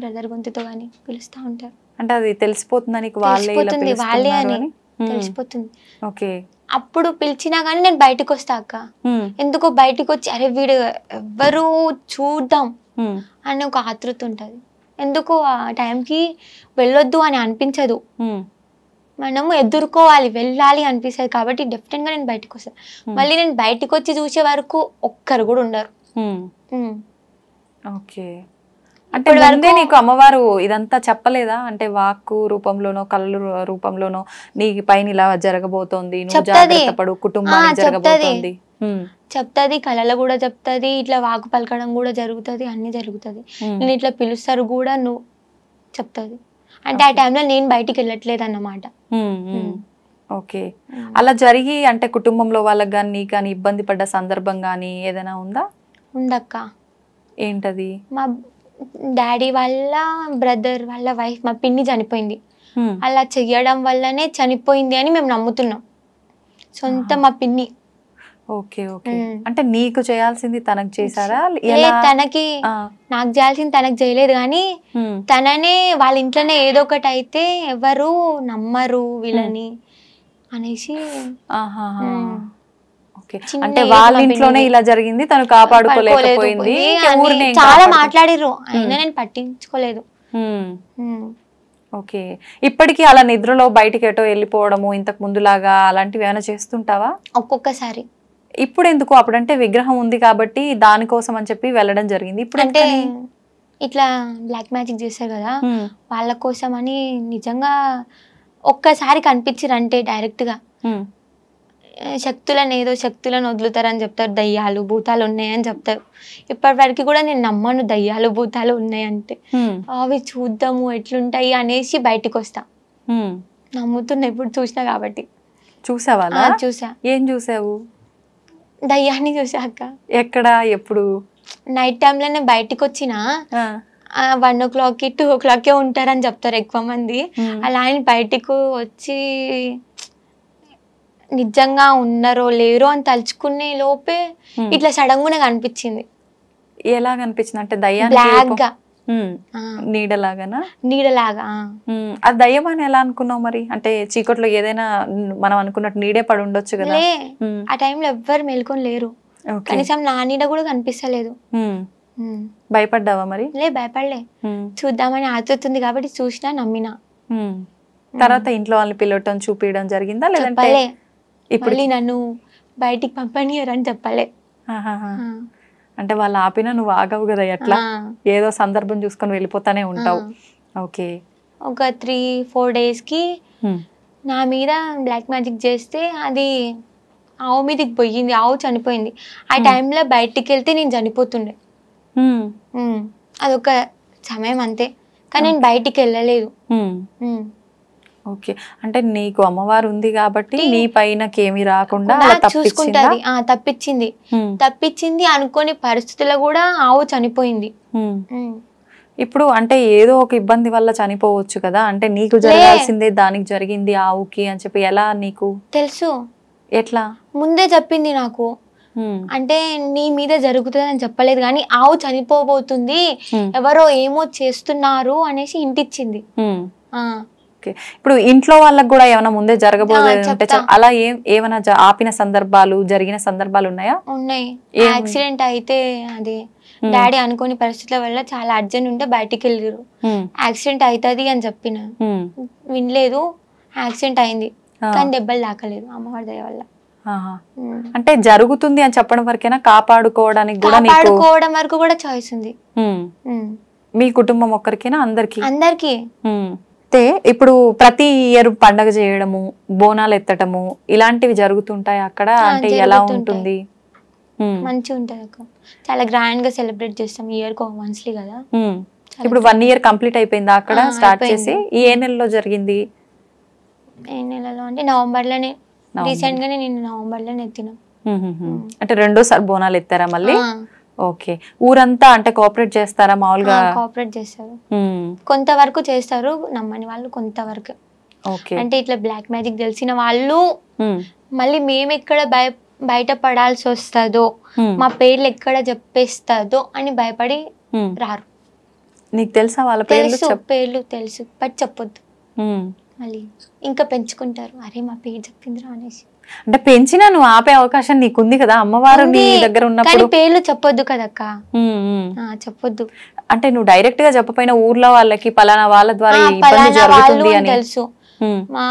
బ్రదర్ గొంతుతో గానీ పిలుస్తా ఉంటారు. అంటే అది తెలిసిపోతుందని వాళ్ళే అని తెలిసిపోతుంది. ఓకే. అప్పుడు పిలిచినా గానీ నేను బయటకు వస్తా అక్క, ఎందుకో బయటకు వచ్చి అరే వీడు ఎవ్వరు చూద్దాం అని ఒక ఆతృత ఉంటది. ఎందుకు ఆ టైంకి వెళ్ళొద్దు అని అనిపించదు, మనము ఎదుర్కోవాలి, వెళ్ళాలి అనిపిస్తుంది. కాబట్టి డెఫినెట్ గా నేను బయటకు వస్తాను. మళ్ళీ నేను బయటకు వచ్చి చూసే వరకు ఒక్కరు కూడా ఉండరు. ఓకే. అంటే ముందే నీకు అమ్మవారు ఇదంతా చెప్పలేదా? అంటే వాక్కు రూపంలోనో కళ్ళు రూపంలోనో నీ పైన ఇలా జరగబోతోంది, నువ్వు జాగ్రత్త పడు, కుటుంబానికి జరగబోతోంది చెప్తాది, కళలో కూడా చెప్తాది, ఇట్లా వాకు పలకడం కూడా జరుగుతుంది, అన్ని జరుగుతుంది. నేను ఇట్లా పిలుస్తారు కూడా నువ్వు చెప్తాది. అంటే ఆ టైంలో నేను బయటికి వెళ్ళట్లేదు అన్నమాట. ఓకే. అలా జరిగి అంటే కుటుంబంలో వాళ్ళకి కానీ నీకు కానీ ఇబ్బంది పడ్డ సందర్భం కానీ ఏదైనా ఉందా? ఉందక్క. ఏంటది? మా డాడీ వాళ్ళ బ్రదర్ వాళ్ళ వైఫ్, మా పిన్ని చనిపోయింది. అలా చెయ్యడం వల్లనే చనిపోయింది అని మేము నమ్ముతున్నాం, సొంత మా పిన్ని. ఓకే. ఓకే. అంటే నీకు చేయాల్సింది తనకు చేశారా? తనకి నాకు చేయాల్సింది తనకు చేయలేదు, కానీ తననే వాళ్ళ ఇంట్లోనే ఏదో ఒకటి అయితే ఎవరు నమ్మరు వీళ్ళని, అనేసి ఆహాహా. ఉమ్. ఓకే. చిన్న అంటే ఏజ్ వాళ్ళ మా ఇంట్లోనే పిన్నికి. ఇలా జరిగింది, తను కాపాడుకోలేకపోయింది, ఇంకా అని ఊరినే ఏం చాలా కాపాడుకో- మాట్లాడిర్రు, అయినా నేను పట్టించుకోలేదు. ఉమ్. ఉమ్. ఓకే. ఇప్పటికీ అలా నిద్రలో బయటికి ఎటో వెళ్ళిపోవడము ఇంతకు ముందులాగా అలాంటివి ఏమైనా చేస్తుంటావా? ఒక్కొక్కసారి ఇప్పుడు ఎందుకు? అప్పుడంటే విగ్రహం ఉంది కాబట్టి దానికోసం అని చెప్పి వెళ్ళడం జరిగింది. ఇప్పుడు అంటే ఎందుకని? ఇట్లా బ్లాక్ మ్యాజిక్ చేస్తారు కదా, ఉమ్. వాళ్ళ కోసం అని నిజంగా ఒక్కసారి కనిపించారు అంటే డైరెక్ట్ గా ఉమ్. శక్తులను ఏదో శక్తులను వదులుతారని చెప్తారు, దయ్యాలు భూతాలు ఉన్నాయని చెప్తారు. ఇప్పటి వరకు కూడా నేను నమ్మను దయ్యాలు భూతాలు ఉన్నాయంటే. ఉమ్. అవి చూద్దాము ఎట్లుంటాయి అనేసి బయటకు వస్తా. ఉమ్. నమ్ముతున్నా ఇప్పుడు చూసినా కాబట్టి. చూసావా అలా? చూసా, ఏం చూసావు? దయ్యాన్ని చూసాక ఎక్కడ? ఎప్పుడు? నైట్ టైంలో నేను బయటకు వచ్చిన ఆ. 1 o'clock 2 o'clock ఉంటారని చెప్తారు ఎక్కువ మంది. ఉమ్. అలా ఆయన బయటకు వచ్చి నిజంగా ఉన్నారో లేరో అని తలుచుకునే లోపే ఉమ్. ఇట్లా సడన్ గా నాకు అనిపించింది, ఎలా కనిపించింది? అంటే దయ్యానికి బ్లాక్ గా ఉమ్. నీడలాగానా? నీడలాగా. ఆ దయ్యం అని ఎలా అనుకున్నావు మరి? అంటే చీకట్లో ఏదైనా మనం అనుకున్నట్టు నీడే పడి ఉండొచ్చు కదా. లే, ఆ టైంలో ఎవ్వరు మేల్కొని లేరు, ఓకే. కనీసం నా నీడ కూడా కనిపిస్తలేదు. భయపడ్డావా మరి? లే, భయపడలే. చూద్దామని ఆతుతుంది కాబట్టి చూసినా, నమ్మినా. తర్వాత ఇంట్లో వాళ్ళని పిలవటం చూపించడం జరిగిందా లేదంటే చెప్పలే, ఇప్పుడు? మళ్ళీ నన్ను బయటికి పంపనియరని చెప్పలే. ఆహాహా. అంటే వాళ్ళు ఆపినా నువ్వు ఆగవు కదా, ఎట్లా ఏదో సందర్భం చూసుకొని వెళ్ళిపోతానే ఉంటావు. ఓకే. ఒక 3-4 days కి నా మీద బ్లాక్ మ్యాజిక్ చేస్తే అది ఆవు మీదకి పోయింది, ఆవు చనిపోయింది. ఆ టైంలో బయటికి వెళ్తే నేను చనిపోతుండే. అదొక సమయం అంతే, కానీ నేను బయటికి వెళ్ళలేదు. ఓకే. అంటే నీకు అమ్మవారు ఉంది కాబట్టి నీ పైనకేమీ రాకుండా చూసుకుంటది. తప్పించింది అనుకోని పరిస్థితుల్లో కూడా ఆవు చనిపోయింది. ఇప్పుడు అంటే ఏదో ఒక ఇబ్బంది వల్ల చనిపోవచ్చు కదా, అంటే నీకు జరగాల్సిందే దానికి జరిగింది ఆవుకి అని చెప్పి ఎలా నీకు తెలుసు? ఎట్లా? ముందే చెప్పింది నాకు. అంటే నీ మీద జరుగుతుంది అని చెప్పలేదు, కానీ ఆవు చనిపోబోతుంది, ఎవరో ఏమో చేస్తున్నారు అనేసి ఇంటిచ్చింది. ఇప్పుడు ఇంట్లో వాళ్ళకి కూడా ఏమైనా ముందే జరగబోతుంటే అలా ఏమైనా ఆపిన సందర్భాలు, జరిగిన సందర్భాలు ఉన్నాయా? ఉన్నాయి. యాక్సిడెంట్ అయితే అది డాడీ అనుకోని పరిస్థితుల వల్ల చాలా అర్జెంట్ ఉంటే బయటికి వెళ్ళారు. యాక్సిడెంట్ అవుతుంది అని చెప్పిన, వినలేదు. యాక్సిడెంట్ అయింది కానీ దెబ్బలు తాకలేదు అమ్మవారి దయ వల్ల. అంటే జరుగుతుంది అని చెప్పడం వరకేనా? కాపాడుకోవడానికి వరకు కూడా చాయిస్ ఉంది. మీ కుటుంబం ఒక్కరికేనా? అందరికి? ఇప్పుడు ప్రతి ఇయర్ పండగ చేయడము, బోనాలు ఎత్తటము ఇలాంటివి జరుగుతుంటాయి అక్కడ? అంటే ఎలా ఉంటుంది? మంచిగా ఉంటది అక్క, చాలా గ్రాండ్ గా సెలబ్రేట్ చేస్తాం. ఇయర్ మంత్లీ కదా. ఇప్పుడు 1 year కంప్లీట్ అయిపోయిందా అక్కడ స్టార్ట్ చేసి? ఏ నెలలో జరిగింది? ఏ నెలలో అంటే నవంబర్ లోనే, రీసెంట్ గానే నేను నవంబర్ లోనే ఎత్తినాం. అంటే రెండోసారి బోనాలు ఎత్తారా మళ్ళీ? ఓకే. ఊరంతా అంటే కోఆపరేట్ చేస్తారా మామూలుగా? కోఆపరేట్ చేస్తారు, కొంతవరకు చేస్తారు, నమ్మని వాళ్ళు కొంతవరకు. అంటే ఇట్లా బ్లాక్ మ్యాజిక్ తెలిసిన వాళ్ళు మళ్ళీ మేము ఎక్కడ బయట పడాల్సి వస్తుందో, మా పేర్లు ఎక్కడ చెప్పేస్తుందో అని భయపడి రారు. నీకు తెలుసా వాళ్ళ పేర్లు? తెలుసు, బట్ చెప్పొద్దు. మళ్ళీ ఇంకా పెంచుకుంటారు, అరే మా పేరు చెప్పిందిరా అనేసి. అంటే పెంచినా నువ్వు ఆపే అవకాశం నీకుంది కదా, అమ్మవారు నీ దగ్గర ఉన్నప్పుడు. పేర్లు చెప్పొద్దు కదక్క, చెప్పొద్దు. అంటే నువ్వు డైరెక్ట్ గా చెప్పపోయినా ఊర్లో వాళ్ళకి పలానా వాళ్ళ ద్వారా ఇబ్బంది జరుగుతుంది అని తెలుసు, మా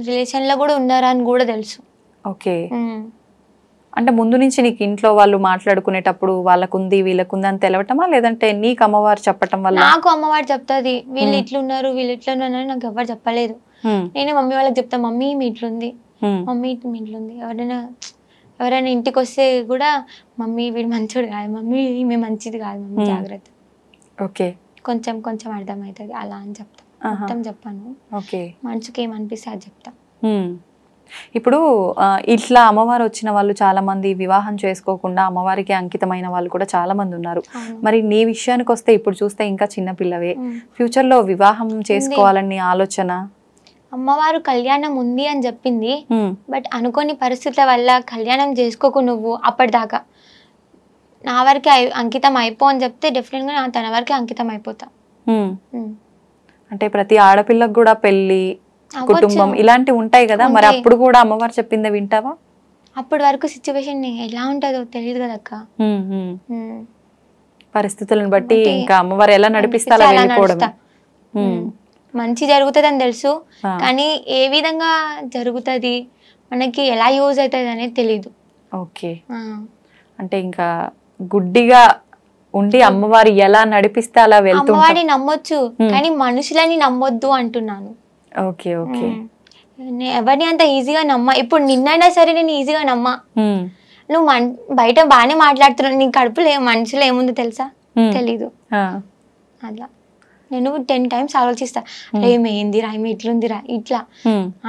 రిలేషన్ లో కూడా ఉన్నారని కూడా తెలుసు. ఓకే. అంటే ముందు నుంచి నీకు ఇంట్లో వాళ్ళు మాట్లాడుకునేటప్పుడు వాళ్ళకుంది వీళ్ళకుంది అని తెలవటమా, లేదంటే నీకు అమ్మవారు చెప్పటం వల్ల? నాకు అమ్మవారు చెప్తాది, వీళ్ళు ఇట్లున్నారు వీళ్ళు ఇట్లున్నారు అని నాకు ఎవరు చెప్పలేదు. నేనే మమ్మీ వాళ్ళకి చెప్తా, మమ్మీ మీ ఇట్లుంది, మమ్మీ మీ ఇట్లుంది. ఎవరైనా ఇంటికి వస్తే కూడా, మమ్మీ వీడు మంచోడు కాదు, మమ్మీ ఈమె మంచిది కాదు, మమ్మీ జాగ్రత్త. ఓకే. కొంచెం కొంచెం అర్థమవుతుంది అలా అని చెప్తా, మొత్తం చెప్పాను. ఓకే. మనసుకి ఏమనిపిస్తే అది చెప్తా. ఇప్పుడు ఇట్లా అమ్మవారు వచ్చిన వాళ్ళు చాలా మంది వివాహం చేసుకోకుండా అమ్మవారికి అంకితమైన వాళ్ళు కూడా చాలా మంది ఉన్నారు. మరి నీ విషయానికి వస్తే ఇప్పుడు చూస్తే ఇంకా చిన్న పిల్లవే, ఫ్యూచర్ లో వివాహం చేసుకోవాలని ఆలోచన? అమ్మవారు కళ్యాణం ఉంది అని చెప్పింది, బట్ అనుకోని పరిస్థితుల వల్ల కళ్యాణం చేసుకోకు నువ్వు అప్పటిదాకా, నా వరకే అంకితం అయిపో అని చెప్తే డెఫినెట్ గా తన వరకే అంకితం అయిపోతా. అంటే ప్రతి ఆడపిల్లకు కూడా పెళ్లి కుటుంబం ఇలాంటివి ఉంటాయి కదా, మరి అప్పుడు కూడా అమ్మవారు చెప్పిందే వింటావా? అప్పటి వరకు సిచ్యువేషన్ ఎలా ఉంటుందో తెలియదు కదా అక్క. పరిస్థితులను బట్టి ఇంకా అమ్మవారు ఎలా నడిపిస్తే అలా వెళ్ళిపోవడం. మంచి జరుగుతుంది అని తెలుసు, కానీ ఏ విధంగా జరుగుతుంది, మనకి ఎలా యూజ్ అవుతుంది అనేది తెలీదు. ఓకే, అంటే ఇంకా గుడ్డిగా ఉండి అమ్మవారి ఎలా నడిపిస్తే అలా వెళ్తూ అమ్మవారిని నమ్మొచ్చు, కానీ మనుషులని నమ్మొద్దు అంటున్నాను. ఓకే ఓకే, ఎవరిని అంత ఈజీగా నమ్మ. ఇప్పుడు నిన్నైనా సరే నేను ఈజీగా నమ్మా. నువ్వు బయట బాగానే మాట్లాడుతున్నావు, నీ కడుపులో మనుషులు ఏముందో తెలుసా? తెలీదు. అట్లా నేను 10 times ఆలోచిస్తా, ఏమి ఏందిరా, ఆమె ఇట్లుందిరా, ఇట్లా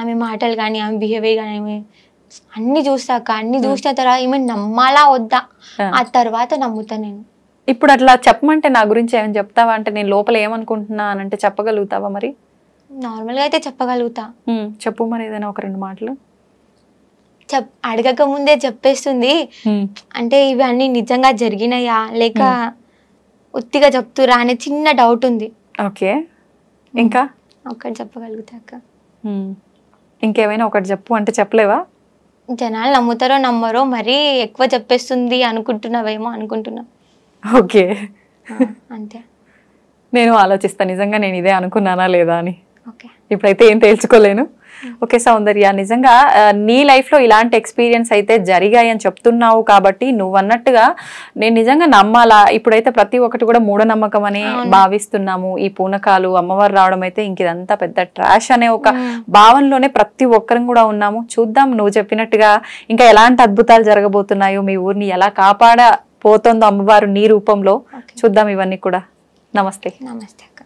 ఆమె మాటలు కానీ ఆమె బిహేవియర్ కానీ ఆమె అన్ని చూస్తాక, అన్ని చూసిన తర్వాత ఈమె నమ్మాలా వద్దా, ఆ తర్వాత నమ్ముతా నేను. ఇప్పుడు అట్లా చెప్పమంటే నా గురించి ఏమని చెప్తావా? అంటే నేను లోపల ఏమనుకుంటున్నా అని అంటే చెప్పగలుగుతావా? మరి నార్మల్గా అయితే చెప్పగలుగుతా. చెప్పు మరి ఏదైనా ఒక 2 మాటలు. అడగక ముందే చెప్పేస్తుంది. అంటే ఇవి అన్ని నిజంగా జరిగినాయా లేక ఉత్తిగా చెప్తురా అనే చిన్న డౌట్ ఉంది. ఓకే, ఇంకా ఒకటి చెప్పగలుగుతాక. ఇంకేమైనా ఒకటి చెప్పు అంటే చెప్పలేవా? జనాలు నమ్ముతారో నమ్మరో, మరీ ఎక్కువ చెప్పేస్తుంది అనుకుంటున్నావేమో అనుకుంటున్నా. ఓకే, అంతే. నేను ఆలోచిస్తా నిజంగా నేను ఇదే అనుకున్నానా లేదా అని. ఓకే, ఇప్పుడైతే ఏం తేల్చుకోలేను. ఓకే సౌందర్య, నిజంగా నీ లైఫ్ లో ఇలాంటి ఎక్స్పీరియన్స్ అయితే జరిగాయని చెప్తున్నావు కాబట్టి నువ్వు అన్నట్టుగా నేను నిజంగా నమ్మాలా? ఇప్పుడైతే ప్రతి ఒక్కటి కూడా మూఢనమ్మకం అని భావిస్తున్నాము. ఈ పూనకాలు, అమ్మవారు రావడం అయితే ఇంక ఇదంతా పెద్ద ట్రాష్ అనే ఒక భావనలోనే ప్రతి ఒక్కరం కూడా ఉన్నాము. చూద్దాం నువ్వు చెప్పినట్టుగా ఇంకా ఎలాంటి అద్భుతాలు జరగబోతున్నాయో, మీ ఊరిని ఎలా కాపాడపోతుందో అమ్మవారు నీ రూపంలో. చూద్దాం ఇవన్నీ కూడా. నమస్తే. నమస్తే అక్క.